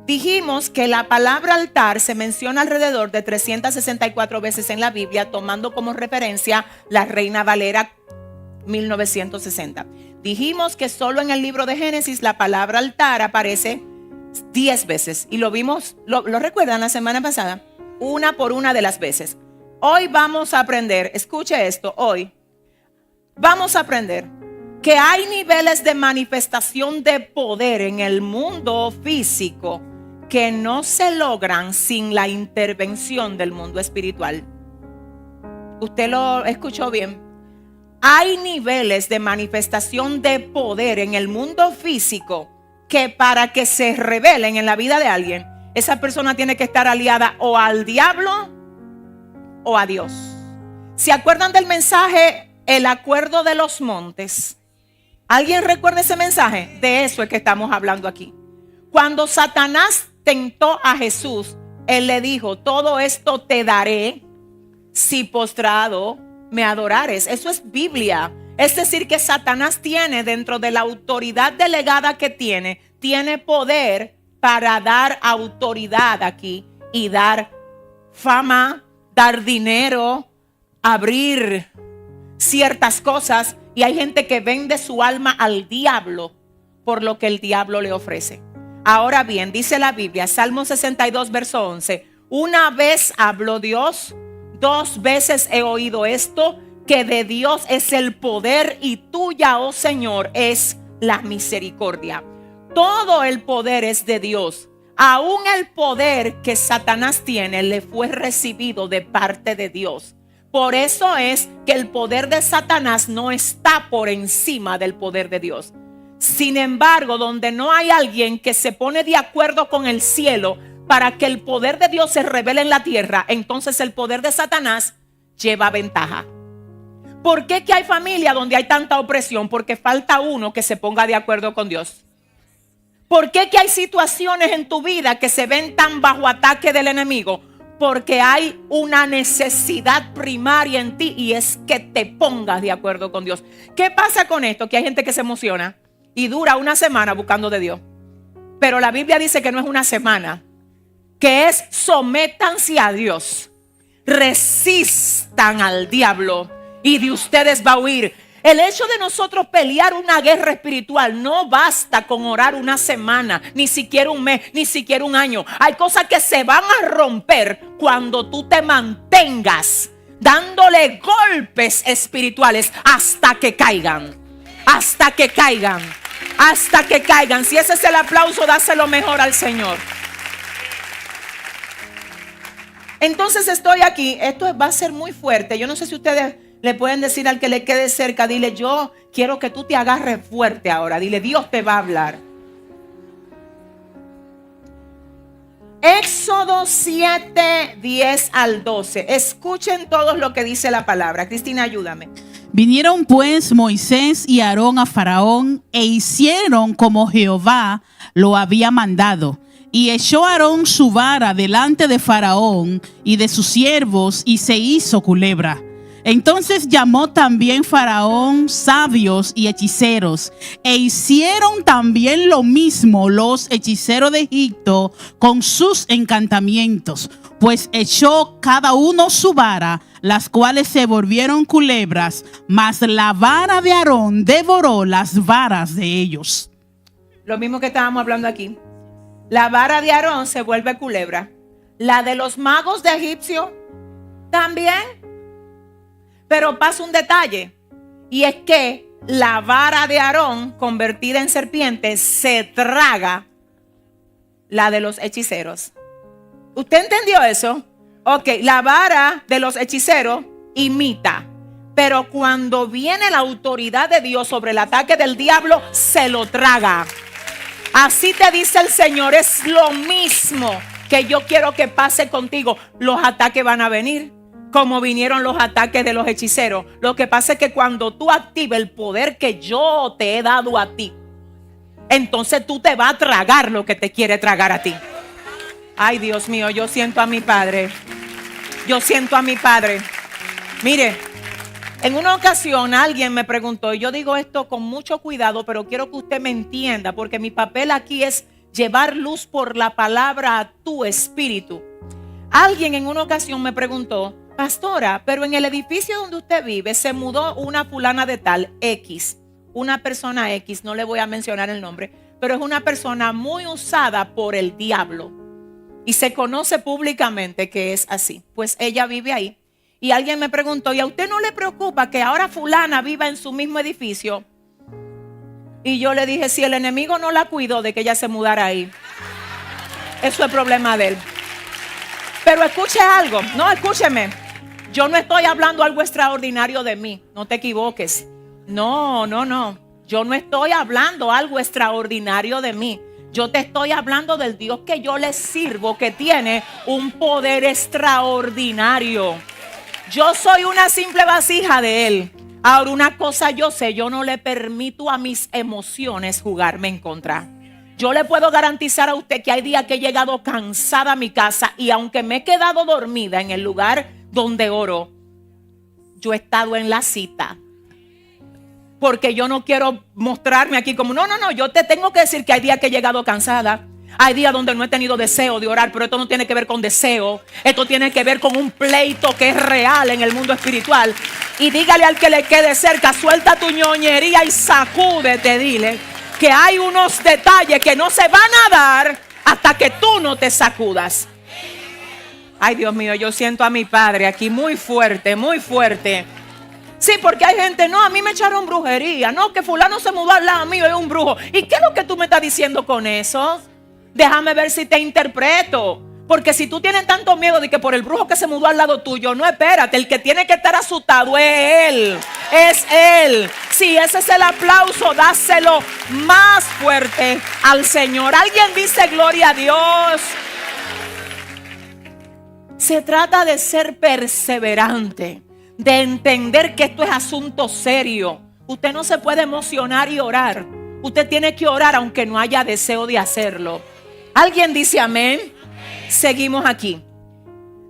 Dijimos que la palabra altar se menciona alrededor de 364 veces en la Biblia, tomando como referencia la Reina Valera 1960. Dijimos que solo en el libro de Génesis la palabra altar aparece 10 veces. Y lo vimos, ¿lo recuerdan la semana pasada? Una por una de las veces. Hoy vamos a aprender, escuche esto, hoy vamos a aprender que hay niveles de manifestación de poder en el mundo físico que no se logran sin la intervención del mundo espiritual. Usted lo escuchó bien. Hay niveles de manifestación de poder en el mundo físico que para que se revelen en la vida de alguien, esa persona tiene que estar aliada o al diablo o a Dios. ¿Se acuerdan del mensaje, el acuerdo de los montes? ¿Alguien recuerda ese mensaje? De eso es que estamos hablando aquí. Cuando Satanás tentó a Jesús, él le dijo, todo esto te daré si postrado me adorares. Eso es Biblia. Es decir, que Satanás tiene, dentro de la autoridad delegada que tiene poder para dar autoridad aquí y dar fama, dar dinero, abrir ciertas cosas Y hay gente que vende su alma al diablo por lo que el diablo le ofrece. Ahora bien, dice la Biblia, Salmo 62, verso 11. Una vez habló Dios, 2 veces he oído esto, que de Dios es el poder y tuya, oh Señor, es la misericordia. Todo el poder es de Dios. Aún el poder que Satanás tiene le fue recibido de parte de Dios. Por eso es que el poder de Satanás no está por encima del poder de Dios. Sin embargo, donde no hay alguien que se pone de acuerdo con el cielo para que el poder de Dios se revele en la tierra, entonces el poder de Satanás lleva ventaja. ¿Por qué que hay familia donde hay tanta opresión? Porque falta uno que se ponga de acuerdo con Dios. ¿Por qué que hay situaciones en tu vida que se ven tan bajo ataque del enemigo? Porque hay una necesidad primaria en ti y es que te pongas de acuerdo con Dios. ¿Qué pasa con esto? Que hay gente que se emociona y dura una semana buscando de Dios. Pero la Biblia dice que no es una semana, que es sométanse a Dios, resistan al diablo y de ustedes va a huir. El hecho de nosotros pelear una guerra espiritual no basta con orar una semana, ni siquiera un mes, ni siquiera un año. Hay cosas que se van a romper cuando tú te mantengas dándole golpes espirituales hasta que caigan. Hasta que caigan. Hasta que caigan. Si ese es el aplauso, dáselo mejor al Señor. Entonces estoy aquí. Esto va a ser muy fuerte. Yo no sé si ustedes le pueden decir al que le quede cerca, dile, yo quiero que tú te agarres fuerte ahora. Dile, Dios te va a hablar. Éxodo 7, 10 al 12. Escuchen todos lo que dice la palabra. Cristina, ayúdame. Vinieron pues Moisés y Aarón a Faraón e hicieron como Jehová lo había mandado. Y echó Aarón su vara delante de Faraón y de sus siervos y se hizo culebra. Entonces llamó también Faraón sabios y hechiceros, e hicieron también lo mismo los hechiceros de Egipto con sus encantamientos, pues echó cada uno su vara, las cuales se volvieron culebras, mas la vara de Aarón devoró las varas de ellos. Lo mismo que estábamos hablando aquí. La vara de Aarón se vuelve culebra. La de los magos de Egipcio también. Pero pasa un detalle, y es que la vara de Aarón convertida en serpiente se traga la de los hechiceros. ¿Usted entendió eso? Ok, la vara de los hechiceros imita, pero cuando viene la autoridad de Dios sobre el ataque del diablo, se lo traga. Así te dice el Señor, es lo mismo que yo quiero que pase contigo. Los ataques van a venir, como vinieron los ataques de los hechiceros. Lo que pasa es que cuando tú actives el poder que yo te he dado a ti, entonces tú te vas a tragar lo que te quiere tragar a ti. Ay, Dios mío, yo siento a mi Padre. Yo siento a mi Padre. Mire, en una ocasión alguien me preguntó, y yo digo esto con mucho cuidado, pero quiero que usted me entienda, porque mi papel aquí es llevar luz por la palabra a tu espíritu. Alguien en una ocasión me preguntó, pastora, pero en el edificio donde usted vive se mudó una fulana de tal X, una persona X, no le voy a mencionar el nombre, pero es una persona muy usada por el diablo y se conoce públicamente que es así. Pues ella vive ahí y alguien me preguntó, ¿y a usted no le preocupa que ahora fulana viva en su mismo edificio? Y yo le dije, si el enemigo no la cuidó de que ella se mudara ahí, eso es problema de él. Pero escuche algo, no, escúcheme. Yo no estoy hablando algo extraordinario de mí, no te equivoques. No. Yo no estoy hablando algo extraordinario de mí. Yo te estoy hablando del Dios que yo le sirvo, que tiene un poder extraordinario. Yo soy una simple vasija de Él. Ahora, una cosa yo sé, yo no le permito a mis emociones jugarme en contra. Yo le puedo garantizar a usted que hay días que he llegado cansada a mi casa y aunque me he quedado dormida en el lugar donde oro, yo he estado en la cita. Porque yo no quiero mostrarme aquí como, no, yo te tengo que decir que hay días que he llegado cansada. Hay días donde no he tenido deseo de orar, pero esto no tiene que ver con deseo. Esto tiene que ver con un pleito que es real en el mundo espiritual. Y dígale al que le quede cerca, suelta tu ñoñería y sacúdete, dile que hay unos detalles que no se van a dar hasta que tú no te sacudas. Ay, Dios mío, yo siento a mi padre aquí muy fuerte, muy fuerte. Sí, porque hay gente, no, a mí me echaron brujería, no, que fulano se mudó al lado mío, es un brujo. ¿Y qué es lo que tú me estás diciendo con eso? Déjame ver si te interpreto. Porque si tú tienes tanto miedo de que por el brujo que se mudó al lado tuyo, no, espérate, el que tiene que estar asustado es él, es él. Si ese es el aplauso, dáselo más fuerte al Señor. Alguien dice gloria a Dios. Se trata de ser perseverante, de entender que esto es asunto serio. Usted no se puede emocionar y orar. Usted tiene que orar aunque no haya deseo de hacerlo. ¿Alguien dice amén? Seguimos aquí.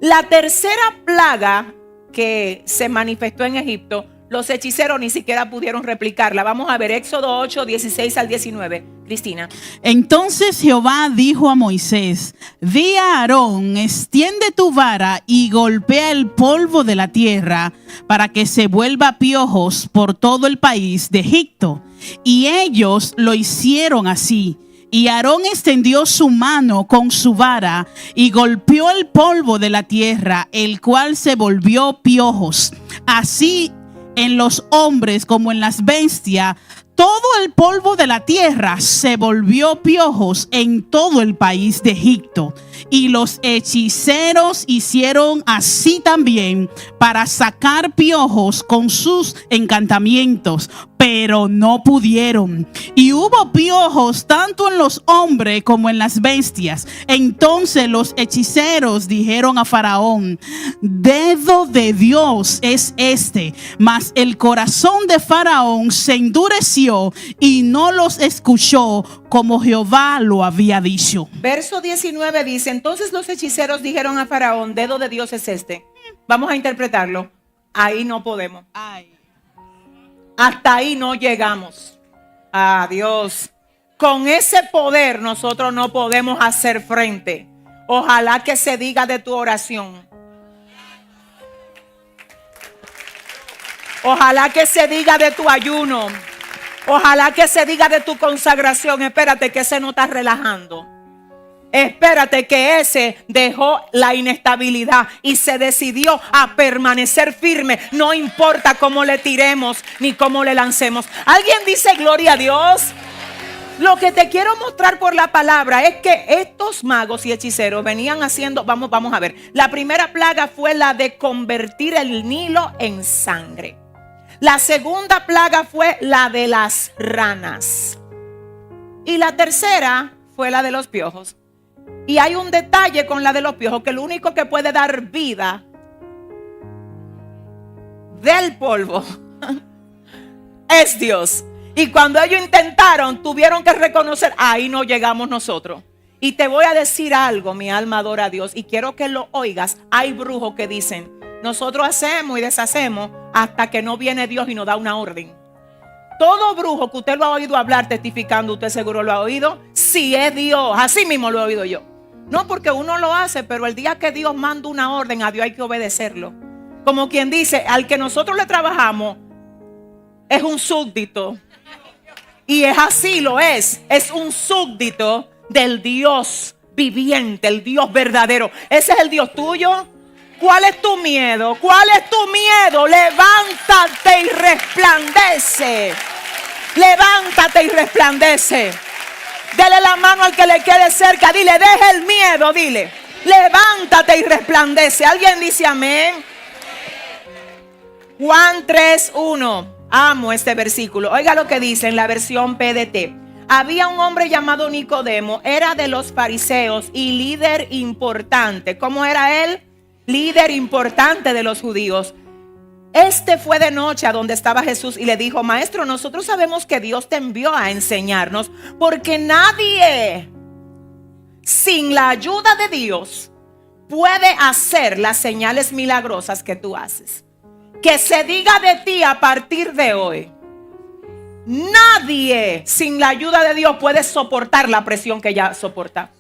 La tercera plaga que se manifestó en Egipto, los hechiceros ni siquiera pudieron replicarla. Vamos a ver Éxodo 8, 16 al 19. Cristina. Entonces Jehová dijo a Moisés: di a Aarón, extiende tu vara y golpea el polvo de la tierra para que se vuelva piojos por todo el país de Egipto. Y ellos lo hicieron así. Y Aarón extendió su mano con su vara y golpeó el polvo de la tierra, el cual se volvió piojos. Así en los hombres como en las bestias, todo el polvo de la tierra se volvió piojos en todo el país de Egipto. Y los hechiceros hicieron así también para sacar piojos con sus encantamientos, pero no pudieron. Y hubo piojos tanto en los hombres como en las bestias. Entonces los hechiceros dijeron a Faraón: dedo de Dios es este. Mas el corazón de Faraón se endureció y no los escuchó como Jehová lo había dicho. Verso 19 dice: entonces los hechiceros dijeron a Faraón: dedo de Dios es este. Vamos a interpretarlo. Ahí no podemos. Hasta ahí no llegamos. Dios. Con ese poder nosotros no podemos hacer frente. Ojalá que se diga de tu oración. Ojalá que se diga de tu ayuno. Ojalá que se diga de tu consagración. Espérate que ese no está relajando. Espérate que ese dejó la inestabilidad y se decidió a permanecer firme. No importa cómo le tiremos ni cómo le lancemos. ¿Alguien dice gloria a Dios? Lo que te quiero mostrar por la palabra es que estos magos y hechiceros venían haciendo, vamos a ver. La primera plaga fue la de convertir el Nilo en sangre. La segunda plaga fue la de las ranas. Y la tercera fue la de los piojos. Y hay un detalle con la de los piojos, que lo único que puede dar vida del polvo es Dios. Y cuando ellos intentaron, tuvieron que reconocer: ahí no llegamos nosotros. Y te voy a decir algo, mi alma adora a Dios, y quiero que lo oigas. Hay brujos que dicen: nosotros hacemos y deshacemos hasta que no viene Dios y nos da una orden. Todo brujo que usted lo ha oído hablar testificando, usted seguro lo ha oído. Si es Dios, así mismo lo he oído yo. No, porque uno lo hace, pero el día que Dios manda una orden, a Dios hay que obedecerlo. Como quien dice, al que nosotros le trabajamos es un súbdito. Y es así, lo es. Es un súbdito del Dios viviente, el Dios verdadero. Ese es el Dios tuyo. ¿Cuál es tu miedo? ¿Cuál es tu miedo? Levántate y resplandece. Levántate y resplandece. Dele la mano al que le quede cerca. Dile: deja el miedo, dile. Levántate y resplandece. ¿Alguien dice amén? Juan 3:1. Amo este versículo. Oiga lo que dice en la versión PDT. Había un hombre llamado Nicodemo. Era de los fariseos y líder importante. ¿Cómo era él? Líder importante de los judíos. Este fue de noche a donde estaba Jesús y le dijo: maestro, nosotros sabemos que Dios te envió a enseñarnos, porque nadie sin la ayuda de Dios puede hacer las señales milagrosas que tú haces. Que se diga de ti a partir de hoy: Nadie sin la ayuda de Dios puede soportar la presión que ella soporta.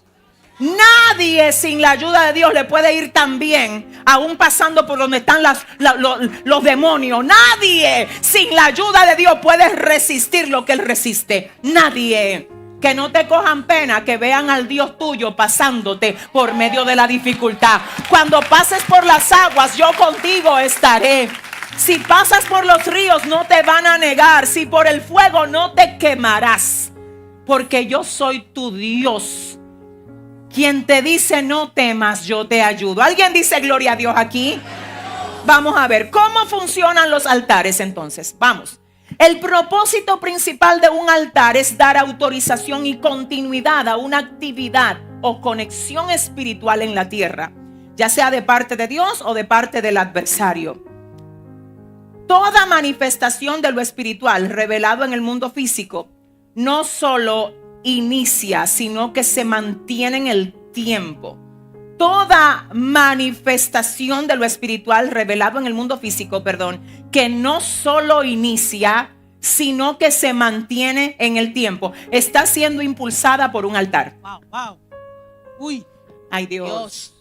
Nadie sin la ayuda de Dios le puede ir tan bien, aún pasando por donde están los demonios. Nadie sin la ayuda de Dios puede resistir lo que Él resiste. Nadie. Que no te cojan pena, que vean al Dios tuyo pasándote por medio de la dificultad. Cuando pases por las aguas, yo contigo estaré. Si pasas por los ríos, no te van a negar. Si por el fuego, no te quemarás. Porque yo soy tu Dios, quien te dice no temas, yo te ayudo. ¿Alguien dice gloria a Dios aquí? Vamos a ver cómo funcionan los altares entonces. Vamos. El propósito principal de un altar es dar autorización y continuidad a una actividad o conexión espiritual en la tierra, ya sea de parte de Dios o de parte del adversario. Toda manifestación de lo espiritual revelado en el mundo físico no solo inicia, sino que se mantiene en el tiempo. Toda manifestación de lo espiritual revelado en el mundo físico, que no solo inicia, sino que se mantiene en el tiempo, está siendo impulsada por un altar. Wow. Uy. Ay, Dios.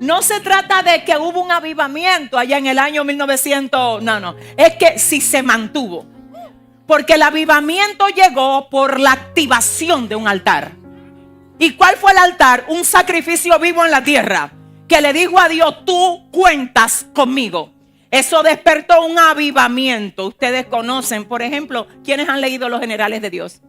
No se trata de que hubo un avivamiento allá en el año 1900. No. Es que sí se mantuvo. Porque el avivamiento llegó por la activación de un altar. ¿Y cuál fue el altar? Un sacrificio vivo en la tierra, que le dijo a Dios, tú cuentas conmigo. Eso despertó un avivamiento. Ustedes conocen, por ejemplo, ¿quiénes han leído Los Generales de Dios?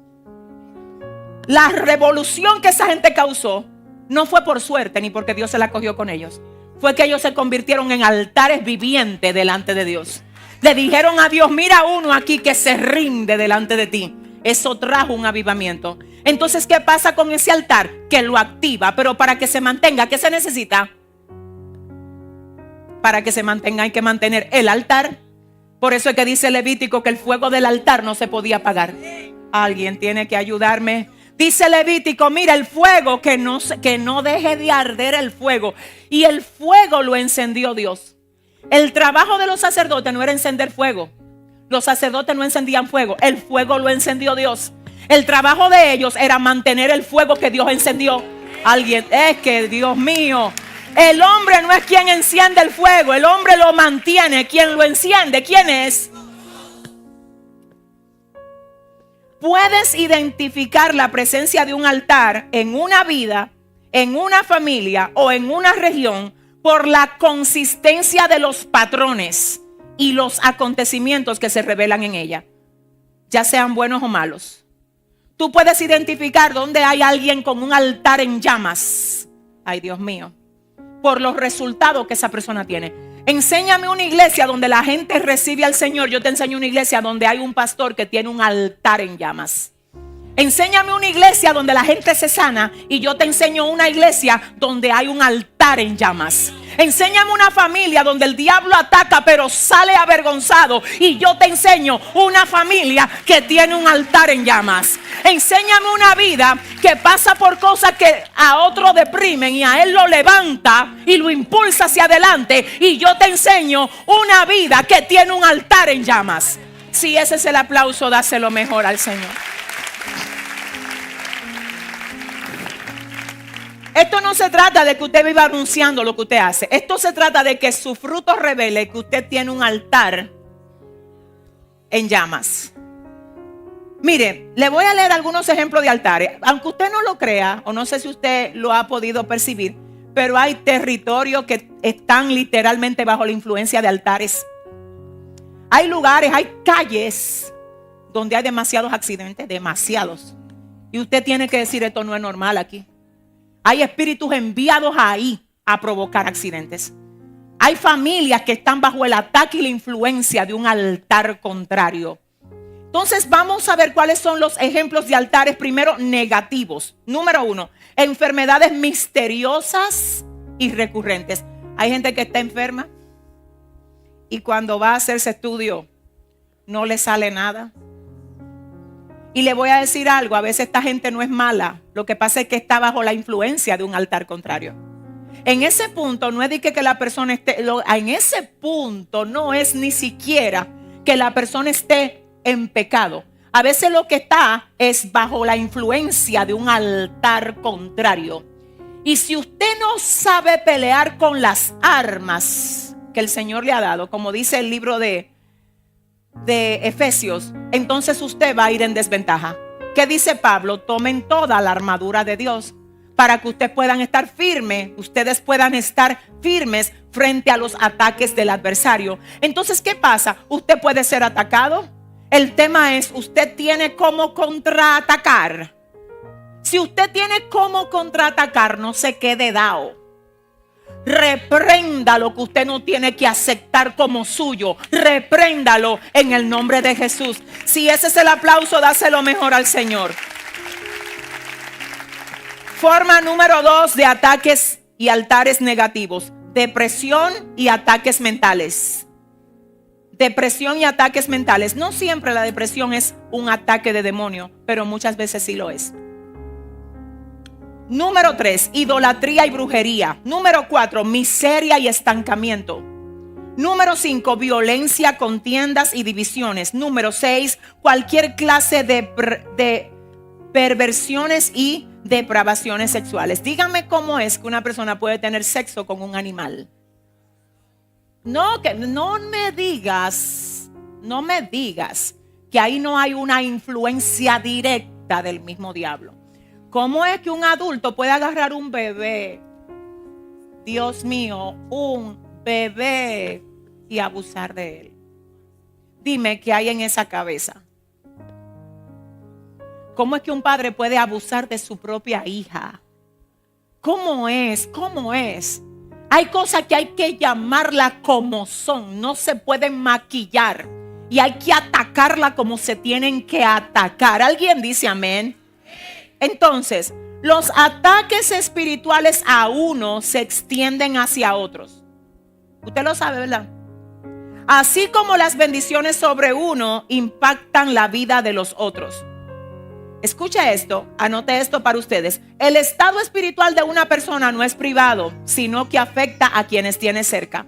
La revolución que esa gente causó no fue por suerte ni porque Dios se la cogió con ellos. Fue que ellos se convirtieron en altares vivientes delante de Dios. Le dijeron a Dios, mira uno aquí que se rinde delante de ti. Eso trajo un avivamiento. Entonces, ¿qué pasa con ese altar? Que lo activa, pero para que se mantenga, ¿qué se necesita? Para que se mantenga hay que mantener el altar. Por eso es que dice Levítico que el fuego del altar no se podía apagar. Alguien tiene que ayudarme. Dice Levítico, mira el fuego, que no deje de arder el fuego. Y el fuego lo encendió Dios. El trabajo de los sacerdotes no era encender fuego. Los sacerdotes no encendían fuego. El fuego lo encendió Dios. El trabajo de ellos era mantener el fuego que Dios encendió. Alguien, es que Dios mío, el hombre no es quien enciende el fuego, el hombre lo mantiene. Quien lo enciende, ¿quién es? Puedes identificar la presencia de un altar en una vida, en una familia o en una región por la consistencia de los patrones y los acontecimientos que se revelan en ella, ya sean buenos o malos. Tú puedes identificar dónde hay alguien con un altar en llamas. Ay, Dios mío. Por los resultados que esa persona tiene. Enséñame una iglesia donde la gente recibe al Señor. Yo te enseño una iglesia donde hay un pastor que tiene un altar en llamas. Enséñame una iglesia donde la gente se sana y yo te enseño una iglesia donde hay un altar en llamas. Enséñame una familia donde el diablo ataca pero sale avergonzado y yo te enseño una familia que tiene un altar en llamas. Enséñame una vida que pasa por cosas que a otro deprimen y a él lo levanta y lo impulsa hacia adelante y yo te enseño una vida que tiene un altar en llamas. Si ese es el aplauso, dáselo mejor al Señor. Esto no se trata de que usted viva anunciando lo que usted hace. Esto se trata de que su fruto revele que usted tiene un altar en llamas. Mire, le voy a leer algunos ejemplos de altares. Aunque usted no lo crea, o no sé si usted lo ha podido percibir, pero hay territorios que están literalmente bajo la influencia de altares. Hay lugares, hay calles donde hay demasiados accidentes, demasiados. Y usted tiene que decir, esto no es normal aquí. Hay espíritus enviados ahí a provocar accidentes. Hay familias que están bajo el ataque y la influencia de un altar contrario. Entonces vamos a ver cuáles son los ejemplos de altares primero negativos. Número 1, enfermedades misteriosas y recurrentes. Hay gente que está enferma y cuando va a hacerse estudio no le sale nada. Y le voy a decir algo, a veces esta gente no es mala, lo que pasa es que está bajo la influencia de un altar contrario. En ese punto no es de que la persona esté, en ese punto no es ni siquiera que la persona esté en pecado. A veces lo que está es bajo la influencia de un altar contrario. Y si usted no sabe pelear con las armas que el Señor le ha dado, como dice el libro de Efesios, entonces usted va a ir en desventaja. ¿Qué dice Pablo? Tomen toda la armadura de Dios para que ustedes puedan estar firmes, frente a los ataques del adversario. Entonces, ¿qué pasa? Usted puede ser atacado. El tema es, usted tiene cómo contraatacar. Si usted tiene cómo contraatacar, no se quede dado. Reprenda lo que usted no tiene que aceptar como suyo. Repréndalo en el nombre de Jesús. Si ese es el aplauso, dáselo mejor al Señor. Forma número 2 de ataques y altares negativos: depresión y ataques mentales. Depresión y ataques mentales. No siempre la depresión es un ataque de demonio, pero muchas veces sí lo es. Número 3, idolatría y brujería. Número 4, miseria y estancamiento. Número 5, violencia, contiendas y divisiones. Número 6, cualquier clase de perversiones y depravaciones sexuales. Díganme cómo es que una persona puede tener sexo con un animal. No me digas que ahí no hay una influencia directa del mismo diablo. ¿Cómo es que un adulto puede agarrar un bebé? Dios mío, un bebé y abusar de él. Dime qué hay en esa cabeza. ¿Cómo es que un padre puede abusar de su propia hija? ¿Cómo es? Hay cosas que hay que llamarlas como son. No se pueden maquillar. Y hay que atacarla como se tienen que atacar. ¿Alguien dice amén? Entonces, los ataques espirituales a uno se extienden hacia otros. Usted lo sabe, ¿verdad? Así como las bendiciones sobre uno impactan la vida de los otros. Escucha esto, anote esto para ustedes. El estado espiritual de una persona no es privado, sino que afecta a quienes tiene cerca.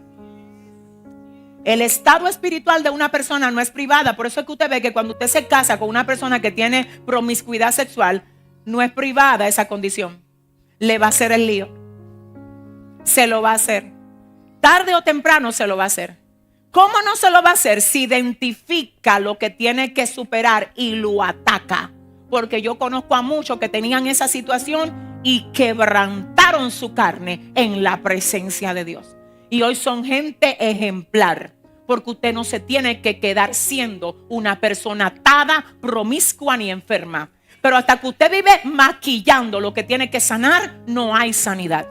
El estado espiritual de una persona no es privada. Por eso es que usted ve que cuando usted se casa con una persona que tiene promiscuidad sexual, no es privada esa condición. Le va a hacer el lío. Se lo va a hacer. Tarde o temprano se lo va a hacer. ¿Cómo no se lo va a hacer? Si identifica lo que tiene que superar y lo ataca. Porque yo conozco a muchos que tenían esa situación y quebrantaron su carne en la presencia de Dios. Y hoy son gente ejemplar. Porque usted no se tiene que quedar siendo una persona atada, promiscua ni enferma. Pero hasta que usted vive maquillando lo que tiene que sanar, no hay sanidad.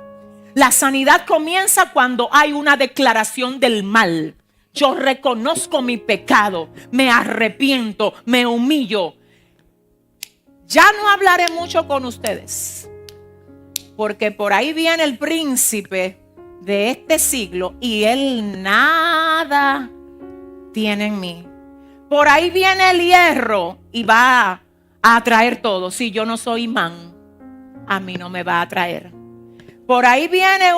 La sanidad comienza cuando hay una declaración del mal. Yo reconozco mi pecado, me arrepiento, me humillo. Ya no hablaré mucho con ustedes, porque por ahí viene el príncipe de este siglo y él nada tiene en mí. Por ahí viene el hierro y va a atraer todo. Si yo no soy imán, a mí no me va a atraer. Por ahí viene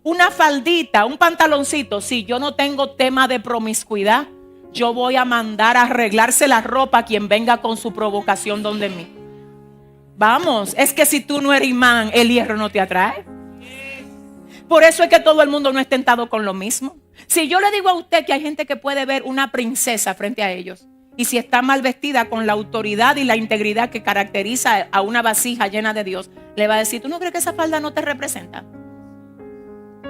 una faldita, un pantaloncito. Si yo no tengo tema de promiscuidad, yo voy a mandar a arreglarse la ropa a quien venga con su provocación donde mí. Vamos, es que si tú no eres imán, el hierro no te atrae. Por eso es que todo el mundo no es tentado con lo mismo. Si yo le digo a usted que hay gente que puede ver una princesa frente a ellos, y si está mal vestida con la autoridad y la integridad que caracteriza a una vasija llena de Dios, le va a decir, ¿tú no crees que esa falda no te representa?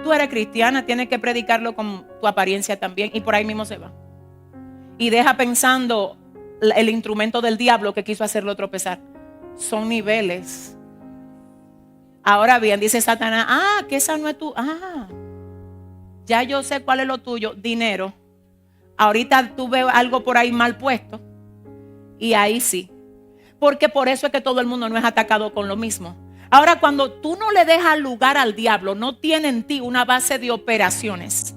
Tú eres cristiana, tienes que predicarlo con tu apariencia también. Y por ahí mismo se va. Y deja pensando el instrumento del diablo que quiso hacerlo tropezar. Son niveles. Ahora bien, dice Satanás, que esa no es tu. Ya yo sé cuál es lo tuyo, dinero. Ahorita tú ves algo por ahí mal puesto. Y ahí sí. Porque por eso es que todo el mundo no es atacado con lo mismo. Ahora, cuando tú no le dejas lugar al diablo, no tiene en ti una base de operaciones.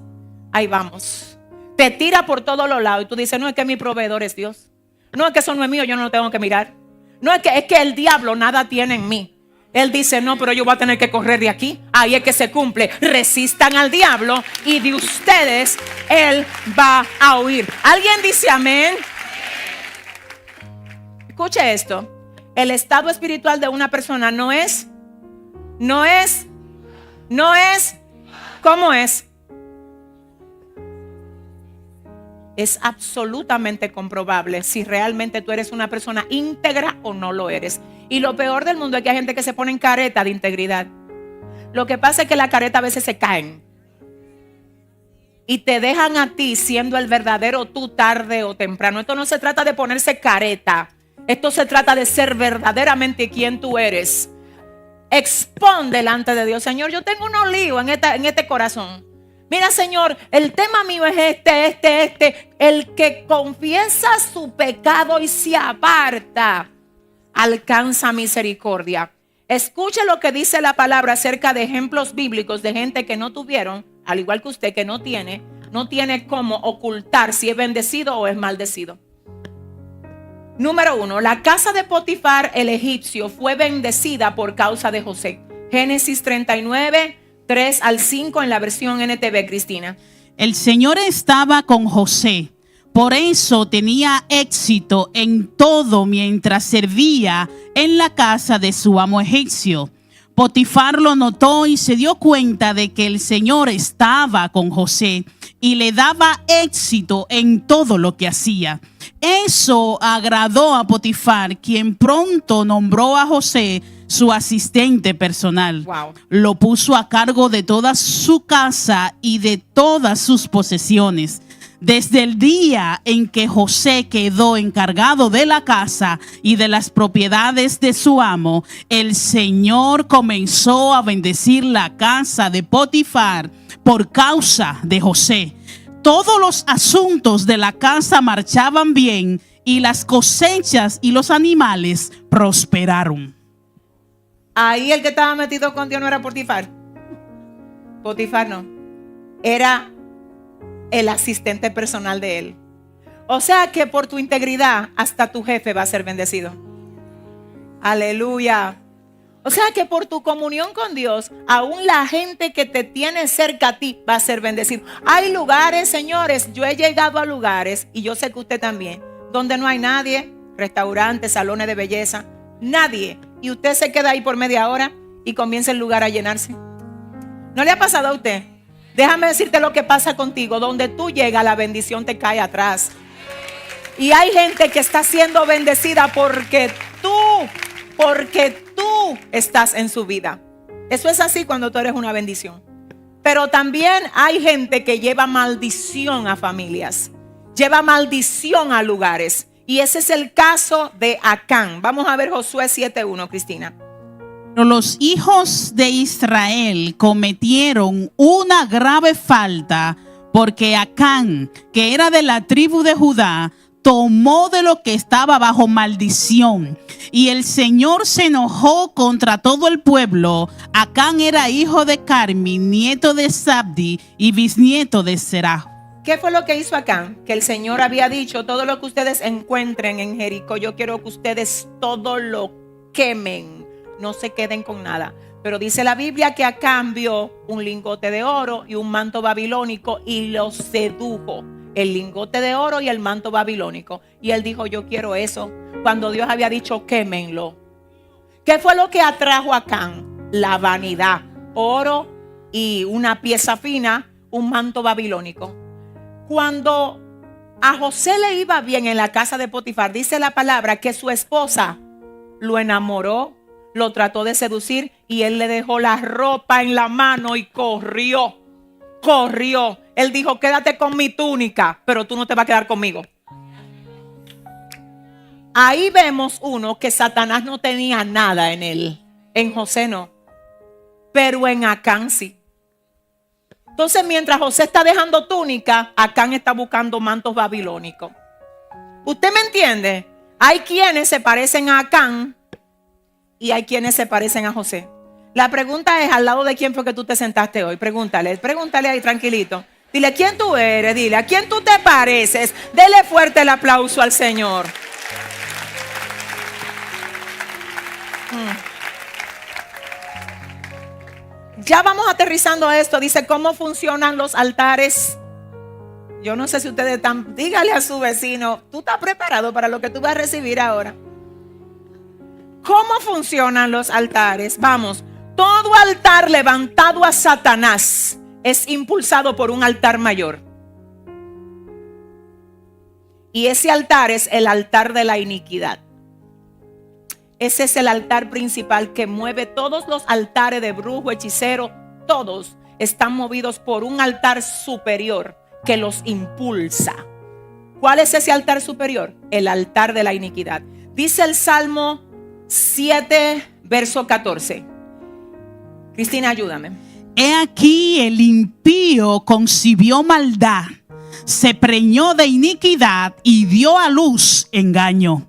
Ahí vamos. Te tira por todos los lados y tú dices, no, es que mi proveedor es Dios. No, es que eso no es mío, yo no lo tengo que mirar. No, es que el diablo nada tiene en mí. Él dice, no, pero yo voy a tener que correr de aquí. Ahí es que se cumple. Resistan al diablo y de ustedes él va a huir. ¿Alguien dice amén? Escuche esto. El estado espiritual de una persona no es, ¿cómo es? Es absolutamente comprobable si realmente tú eres una persona íntegra o no lo eres. Y lo peor del mundo es que hay gente que se pone en careta de integridad. Lo que pasa es que la careta a veces se caen y te dejan a ti siendo el verdadero tú tarde o temprano. Esto no se trata de ponerse careta. Esto se trata de ser verdaderamente quien tú eres. Expon delante de Dios. Señor, yo tengo unos líos en este corazón. Mira, Señor, el tema mío es este. El que confiesa su pecado y se aparta, alcanza misericordia. Escuche lo que dice la palabra acerca de ejemplos bíblicos de gente que no tuvieron, al igual que usted, que no tiene cómo ocultar si es bendecido o es maldecido. Número 1, la casa de Potifar, el egipcio, fue bendecida por causa de José. Génesis 39, 3 al 5 en la versión NTV, Cristina. El Señor estaba con José, por eso tenía éxito en todo mientras servía en la casa de su amo egipcio. Potifar lo notó y se dio cuenta de que el Señor estaba con José y le daba éxito en todo lo que hacía. Eso agradó a Potifar, quien pronto nombró a José su asistente personal. Wow. Lo puso a cargo de toda su casa y de todas sus posesiones. Desde el día en que José quedó encargado de la casa y de las propiedades de su amo, el Señor comenzó a bendecir la casa de Potifar por causa de José. Todos los asuntos de la casa marchaban bien y las cosechas y los animales prosperaron. Ahí el que estaba metido con Dios no era Potifar. Potifar no. Era el asistente personal de él. O sea que por tu integridad hasta tu jefe va a ser bendecido. Aleluya. O sea que por tu comunión con Dios, aún la gente que te tiene cerca a ti va a ser bendecido. Hay lugares, señores, yo he llegado a lugares, y yo sé que usted también, donde no hay nadie, restaurantes, salones de belleza, nadie. Y usted se queda ahí por media hora y comienza el lugar a llenarse. ¿No le ha pasado a usted? Déjame decirte lo que pasa contigo. Donde tú llegas, la bendición te cae atrás. Y hay gente que está siendo bendecida porque tú estás en su vida. Eso es así cuando tú eres una bendición. Pero también hay gente que lleva maldición a familias, lleva maldición a lugares. Y ese es el caso de Acán. Vamos a ver Josué 7:1, Cristina. Pero los hijos de Israel cometieron una grave falta porque Acán, que era de la tribu de Judá, tomó de lo que estaba bajo maldición. Y el Señor se enojó contra todo el pueblo. Acán era hijo de Carmi, nieto de Zabdi y bisnieto de Serah. ¿Qué fue lo que hizo Acán? Que el Señor había dicho: todo lo que ustedes encuentren en Jericó, yo quiero que ustedes todo lo quemen, no se queden con nada. Pero dice la Biblia que Acán vio un lingote de oro y un manto babilónico y lo sedujo. El lingote de oro y el manto babilónico. Y él dijo: yo quiero eso. Cuando Dios había dicho: quémenlo. ¿Qué fue lo que atrajo a Acán? La vanidad. Oro y una pieza fina, un manto babilónico. Cuando a José le iba bien en la casa de Potifar, dice la palabra que su esposa lo enamoró, lo trató de seducir y él le dejó la ropa en la mano y corrió. Él dijo: quédate con mi túnica, pero tú no te vas a quedar conmigo. Ahí vemos uno que Satanás no tenía nada en él. En José no, pero en Acán sí. Entonces, mientras José está dejando túnica, Acán está buscando mantos babilónicos. ¿Usted me entiende? Hay quienes se parecen a Acán y hay quienes se parecen a José. La pregunta es: ¿al lado de quién fue que tú te sentaste hoy? Pregúntale ahí tranquilito. Dile: ¿quién tú eres? Dile: ¿a quién tú te pareces? Dele fuerte el aplauso al Señor. Ya vamos aterrizando esto. Dice: ¿cómo funcionan los altares? Yo no sé si ustedes están. Dígale a su vecino: ¿tú estás preparado para lo que tú vas a recibir ahora? ¿Cómo funcionan los altares? Vamos, todo altar levantado a Satanás es impulsado por un altar mayor. Y ese altar es el altar de la iniquidad. Ese es el altar principal que mueve todos los altares de brujo, hechicero. Todos están movidos por un altar superior que los impulsa. ¿Cuál es ese altar superior? El altar de la iniquidad. Dice el Salmo 7, verso 14. Cristina, ayúdame. He aquí el impío concibió maldad, se preñó de iniquidad y dio a luz engaño.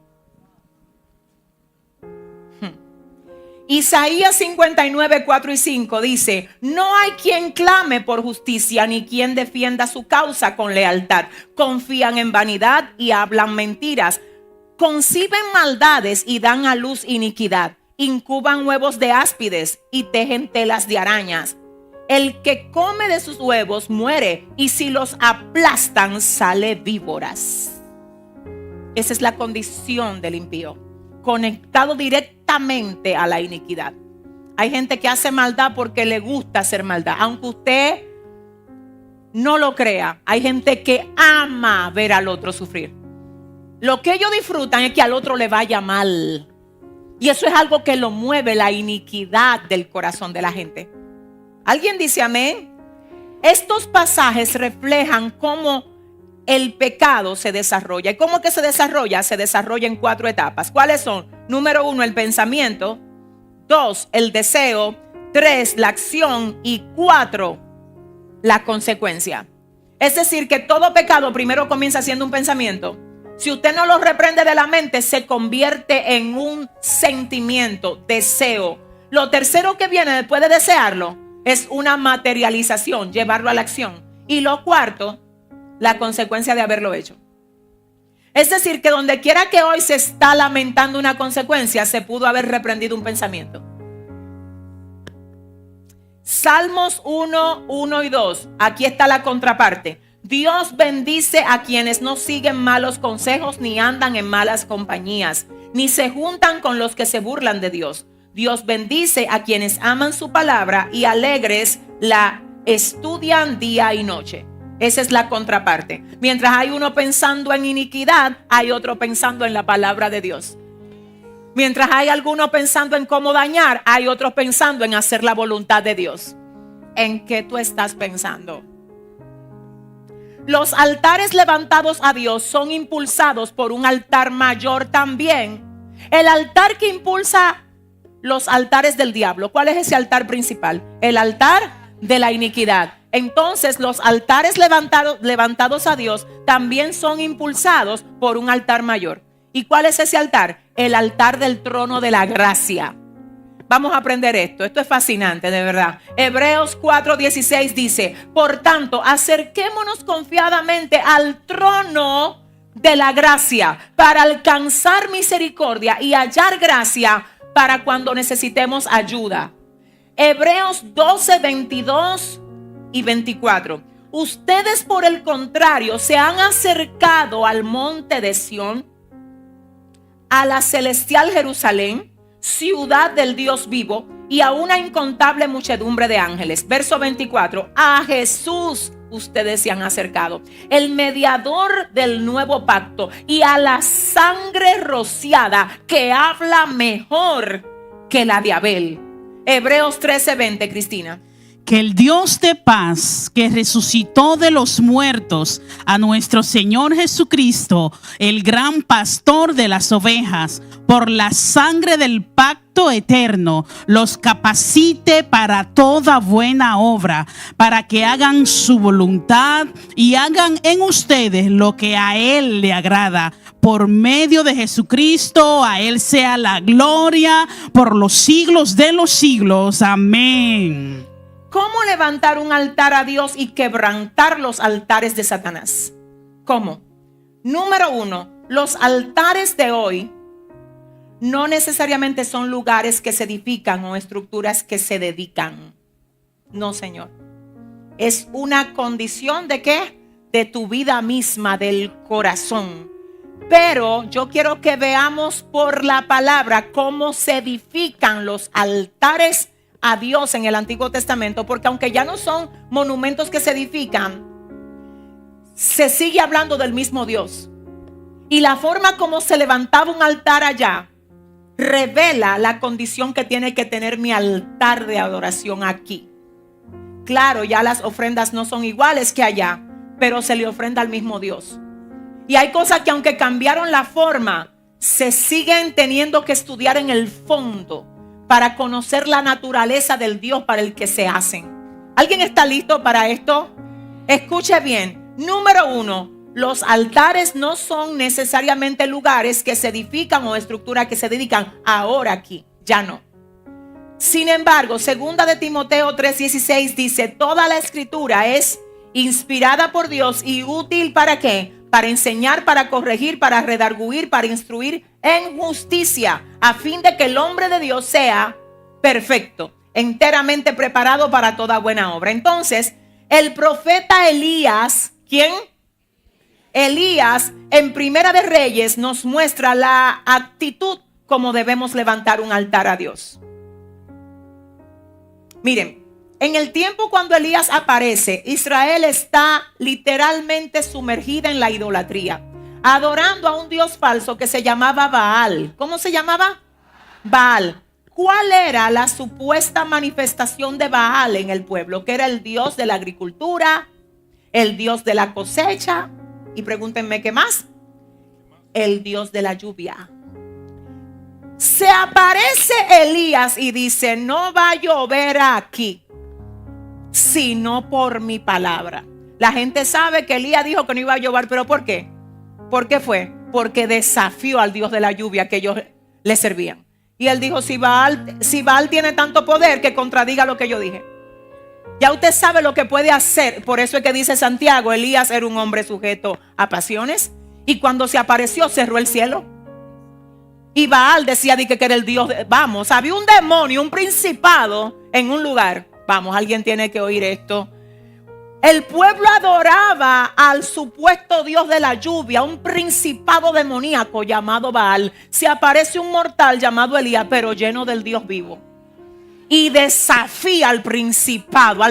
Isaías 59, 4 y 5 dice: no hay quien clame por justicia, ni quien defienda su causa con lealtad. Confían en vanidad y hablan mentiras. Conciben maldades y dan a luz iniquidad. Incuban huevos de áspides y tejen telas de arañas. El que come de sus huevos muere, y si los aplastan sale víboras. Esa es la condición del impío, conectado directamente a la iniquidad. Hay gente que hace maldad porque le gusta hacer maldad, aunque usted no lo crea. Hay gente que ama ver al otro sufrir. Lo que ellos disfrutan es que al otro le vaya mal, y eso es algo que lo mueve, la iniquidad del corazón de la gente. ¿Alguien dice amén? Estos pasajes reflejan cómo el pecado se desarrolla. ¿Y cómo que se desarrolla? Se desarrolla en 4 etapas. ¿Cuáles son? Número 1, el pensamiento. 2, el deseo. 3, la acción. Y 4, la consecuencia. Es decir, que todo pecado primero comienza siendo un pensamiento. Si usted no lo reprende de la mente, se convierte en un sentimiento, deseo. Lo tercero que viene después de desearlo es una materialización, llevarlo a la acción. Y lo cuarto, la consecuencia de haberlo hecho. Es decir, que donde quiera que hoy se está lamentando una consecuencia, se pudo haber reprendido un pensamiento. Salmos 1, 1 y 2. Aquí está la contraparte. Dios bendice a quienes no siguen malos consejos, ni andan en malas compañías, ni se juntan con los que se burlan de Dios. Dios bendice a quienes aman su palabra y alegres la estudian día y noche. Esa es la contraparte. Mientras hay uno pensando en iniquidad, hay otro pensando en la palabra de Dios. Mientras hay alguno pensando en cómo dañar, hay otros pensando en hacer la voluntad de Dios. ¿En qué tú estás pensando? Los altares levantados a Dios son impulsados por un altar mayor también. El altar que impulsa los altares del diablo, ¿cuál es ese altar principal? El altar de la iniquidad. Entonces los altares levantados a Dios también son impulsados por un altar mayor. ¿Y cuál es ese altar? El altar del trono de la gracia. Vamos a aprender esto. Esto es fascinante, de verdad. Hebreos 4:16 dice: por tanto, acerquémonos confiadamente al trono de la gracia para alcanzar misericordia y hallar gracia para cuando necesitemos ayuda. Hebreos 12:22 y 24. Ustedes, por el contrario, se han acercado al monte de Sión, a la celestial Jerusalén, ciudad del Dios vivo, y a una incontable muchedumbre de ángeles. Verso 24. A Jesús ustedes se han acercado, el mediador del nuevo pacto, y a la sangre rociada que habla mejor que la de Abel. Hebreos 13:20, Cristina. Que el Dios de paz, que resucitó de los muertos a nuestro Señor Jesucristo, el gran pastor de las ovejas, por la sangre del pacto eterno, los capacite para toda buena obra, para que hagan su voluntad y hagan en ustedes lo que a Él le agrada. Por medio de Jesucristo, a Él sea la gloria por los siglos de los siglos. Amén. ¿Cómo levantar un altar a Dios y quebrantar los altares de Satanás? ¿Cómo? Número 1, los altares de hoy no necesariamente son lugares que se edifican o estructuras que se dedican. No, Señor. Es una condición ¿de qué? De tu vida misma, del corazón. Pero yo quiero que veamos por la palabra cómo se edifican los altares a Dios en el Antiguo Testamento, porque aunque ya no son monumentos que se edifican, se sigue hablando del mismo Dios. Y la forma como se levantaba un altar allá revela la condición que tiene que tener mi altar de adoración aquí. Claro, ya las ofrendas no son iguales que allá, pero se le ofrenda al mismo Dios. Y hay cosas que aunque cambiaron la forma, se siguen teniendo que estudiar en el fondo para conocer la naturaleza del Dios para el que se hacen. ¿Alguien está listo para esto? Escuche bien. Número 1, los altares no son necesariamente lugares que se edifican o estructuras que se dedican ahora aquí. Ya no. Sin embargo, 2 de Timoteo 3:16 dice: toda la escritura es inspirada por Dios y útil ¿para qué? Para enseñar, para corregir, para redarguir, para instruir en justicia, a fin de que el hombre de Dios sea perfecto, enteramente preparado para toda buena obra. Entonces, el profeta Elías, ¿quién? Elías, en Primera de Reyes, nos muestra la actitud como debemos levantar un altar a Dios. Miren, en el tiempo cuando Elías aparece, Israel está literalmente sumergida en la idolatría, adorando a un dios falso que se llamaba Baal. ¿Cómo se llamaba? Baal. ¿Cuál era la supuesta manifestación de Baal en el pueblo? Que era el dios de la agricultura, el dios de la cosecha, y pregúntenme qué más, el dios de la lluvia. Se aparece Elías y dice: no va a llover aquí, sino por mi palabra. La gente sabe que Elías dijo que no iba a llover, pero ¿por qué? ¿Por qué fue? Porque desafió al Dios de la lluvia que ellos le servían. Y él dijo: si Baal tiene tanto poder, que contradiga lo que yo dije. Ya usted sabe lo que puede hacer. Por eso es que dice Santiago: Elías era un hombre sujeto a pasiones, y cuando se apareció cerró el cielo. Y Baal decía que era el Dios vamos, había un demonio, un principado en un lugar. Vamos, alguien tiene que oír esto. El pueblo adoraba al supuesto Dios de la lluvia, un principado demoníaco llamado Baal. Se aparece un mortal llamado Elías, pero lleno del Dios vivo, y desafía al principado,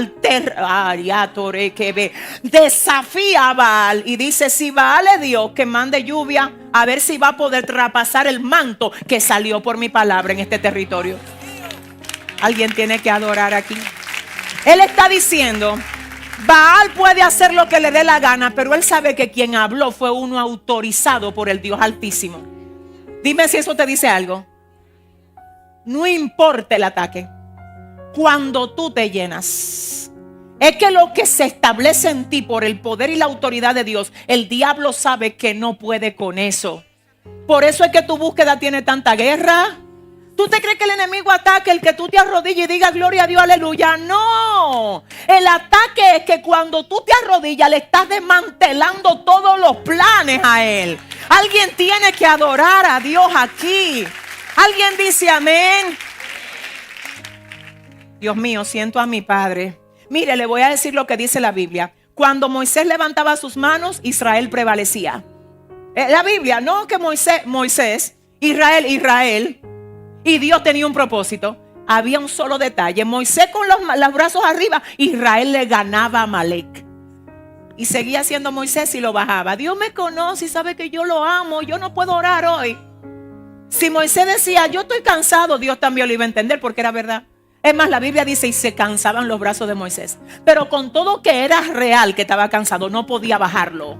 desafía a Baal y dice: si Baal es Dios, que mande lluvia, a ver si va a poder traspasar el manto que salió por mi palabra en este territorio. Alguien tiene que adorar aquí. Él está diciendo: Baal puede hacer lo que le dé la gana, pero él sabe que quien habló fue uno autorizado por el Dios Altísimo. Dime si eso te dice algo. No importa el ataque, cuando tú te llenas, es que lo que se establece en ti por el poder y la autoridad de Dios, el diablo sabe que no puede con eso. Por eso es que tu búsqueda tiene tanta guerra. ¿Tú te crees que el enemigo ataque el que tú te arrodilles y digas gloria a Dios, aleluya? No. El ataque es que cuando tú te arrodillas le estás desmantelando todos los planes a él. Alguien tiene que adorar a Dios aquí. Alguien dice amén. Dios mío, siento a mi Padre. Mire, le voy a decir lo que dice la Biblia. Cuando Moisés levantaba sus manos, Israel prevalecía. La Biblia, no que Moisés, Israel. Y Dios tenía un propósito. Había un solo detalle. Moisés con los brazos arriba, Israel le ganaba a Amalek. Y seguía siendo Moisés y lo bajaba. Dios me conoce y sabe que yo lo amo. Yo no puedo orar hoy. Si Moisés decía: yo estoy cansado, Dios también lo iba a entender, porque era verdad. Es más, la Biblia dice: y se cansaban los brazos de Moisés. Pero con todo que era real que estaba cansado, no podía bajarlo.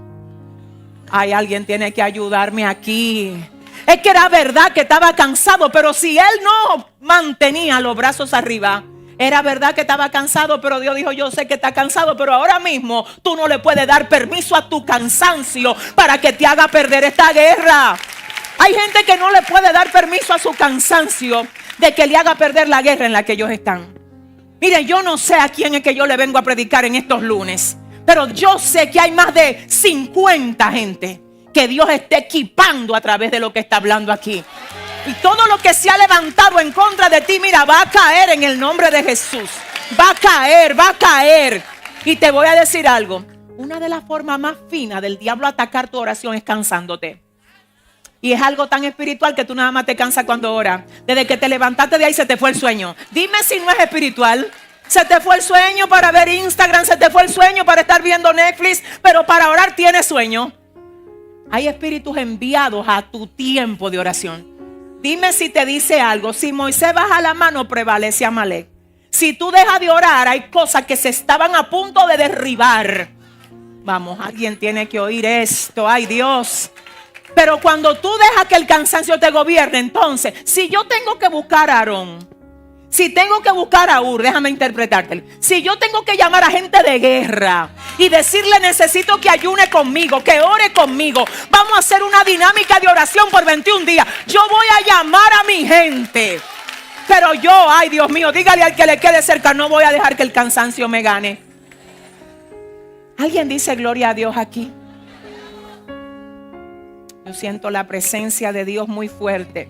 Ay, alguien tiene que ayudarme aquí. Es que era verdad que estaba cansado, pero si él no mantenía los brazos arriba, era verdad que estaba cansado, pero Dios dijo: yo sé que está cansado, pero ahora mismo tú no le puedes dar permiso a tu cansancio para que te haga perder esta guerra. Hay gente que no le puede dar permiso a su cansancio de que le haga perder la guerra en la que ellos están. Miren, yo no sé a quién es que yo le vengo a predicar en estos lunes, pero yo sé que hay más de 50 gente que Dios está equipando a través de lo que está hablando aquí. Y todo lo que se ha levantado en contra de ti, mira, va a caer en el nombre de Jesús. Va a caer. Y te voy a decir algo. Una de las formas más finas del diablo atacar tu oración es cansándote. Y es algo tan espiritual que tú nada más te cansas cuando oras. Desde que te levantaste de ahí se te fue el sueño. Dime si no es espiritual. Se te fue el sueño para ver Instagram, se te fue el sueño para estar viendo Netflix, pero para orar tienes sueño. Hay espíritus enviados a tu tiempo de oración. Dime si te dice algo. Si Moisés baja la mano, prevalece Amalek. Si tú dejas de orar, hay cosas que se estaban a punto de derribar. Vamos, alguien tiene que oír esto. Ay, Dios. Pero cuando tú dejas que el cansancio te gobierne, entonces, si yo tengo que buscar a Aarón, si tengo que buscar a Ur, déjame interpretártelo. Si yo tengo que llamar a gente de guerra y decirle necesito que ayune conmigo, que ore conmigo, vamos a hacer una dinámica de oración por 21 días. Yo voy a llamar a mi gente. Pero yo, ay Dios mío, dígale al que le quede cerca, no voy a dejar que el cansancio me gane. ¿Alguien dice gloria a Dios aquí? Yo siento la presencia de Dios muy fuerte.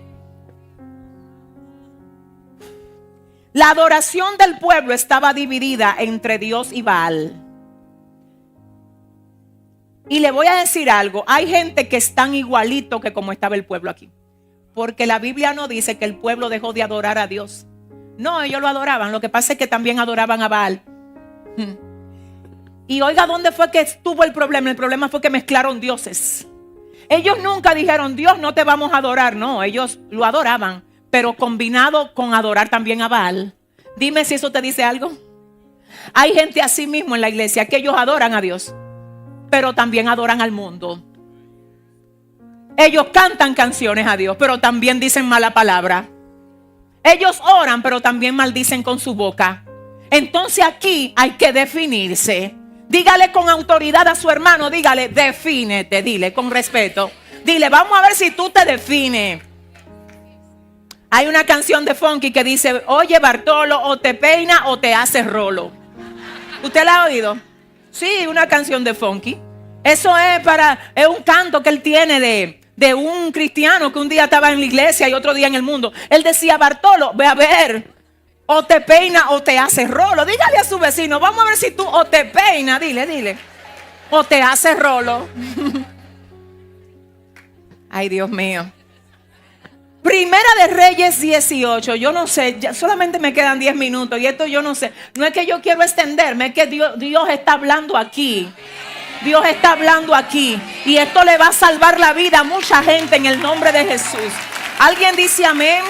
La adoración del pueblo estaba dividida entre Dios y Baal. Y le voy a decir algo. Hay gente que es tan igualito que como estaba el pueblo aquí. Porque la Biblia no dice que el pueblo dejó de adorar a Dios. No, ellos lo adoraban. Lo que pasa es que también adoraban a Baal. Y oiga, ¿dónde fue que estuvo el problema? El problema fue que mezclaron dioses. Ellos nunca dijeron, Dios, no te vamos a adorar. No, ellos lo adoraban, pero combinado con adorar también a Baal. Dime si eso te dice algo. Hay gente así mismo en la iglesia que ellos adoran a Dios, pero también adoran al mundo. Ellos cantan canciones a Dios, pero también dicen mala palabra. Ellos oran, pero también maldicen con su boca. Entonces aquí hay que definirse. Dígale con autoridad a su hermano, dígale, defínete, dile con respeto. Dile, vamos a ver si tú te defines. Hay una canción de Funky que dice, oye Bartolo, o te peina o te haces rolo. ¿Usted la ha oído? Sí, una canción de Funky. Eso es un canto que él tiene de un cristiano que un día estaba en la iglesia y otro día en el mundo. Él decía, Bartolo, ve a ver. O te peina o te haces rolo. Dígale a su vecino, vamos a ver si tú o te peina, dile. O te haces rolo. Ay, Dios mío. Primera de Reyes 18. Yo no sé, ya solamente me quedan 10 minutos. Y esto yo no sé. No es que yo quiero extenderme, es que Dios está hablando aquí. Dios está hablando aquí. Y esto le va a salvar la vida a mucha gente en el nombre de Jesús. ¿Alguien dice amén?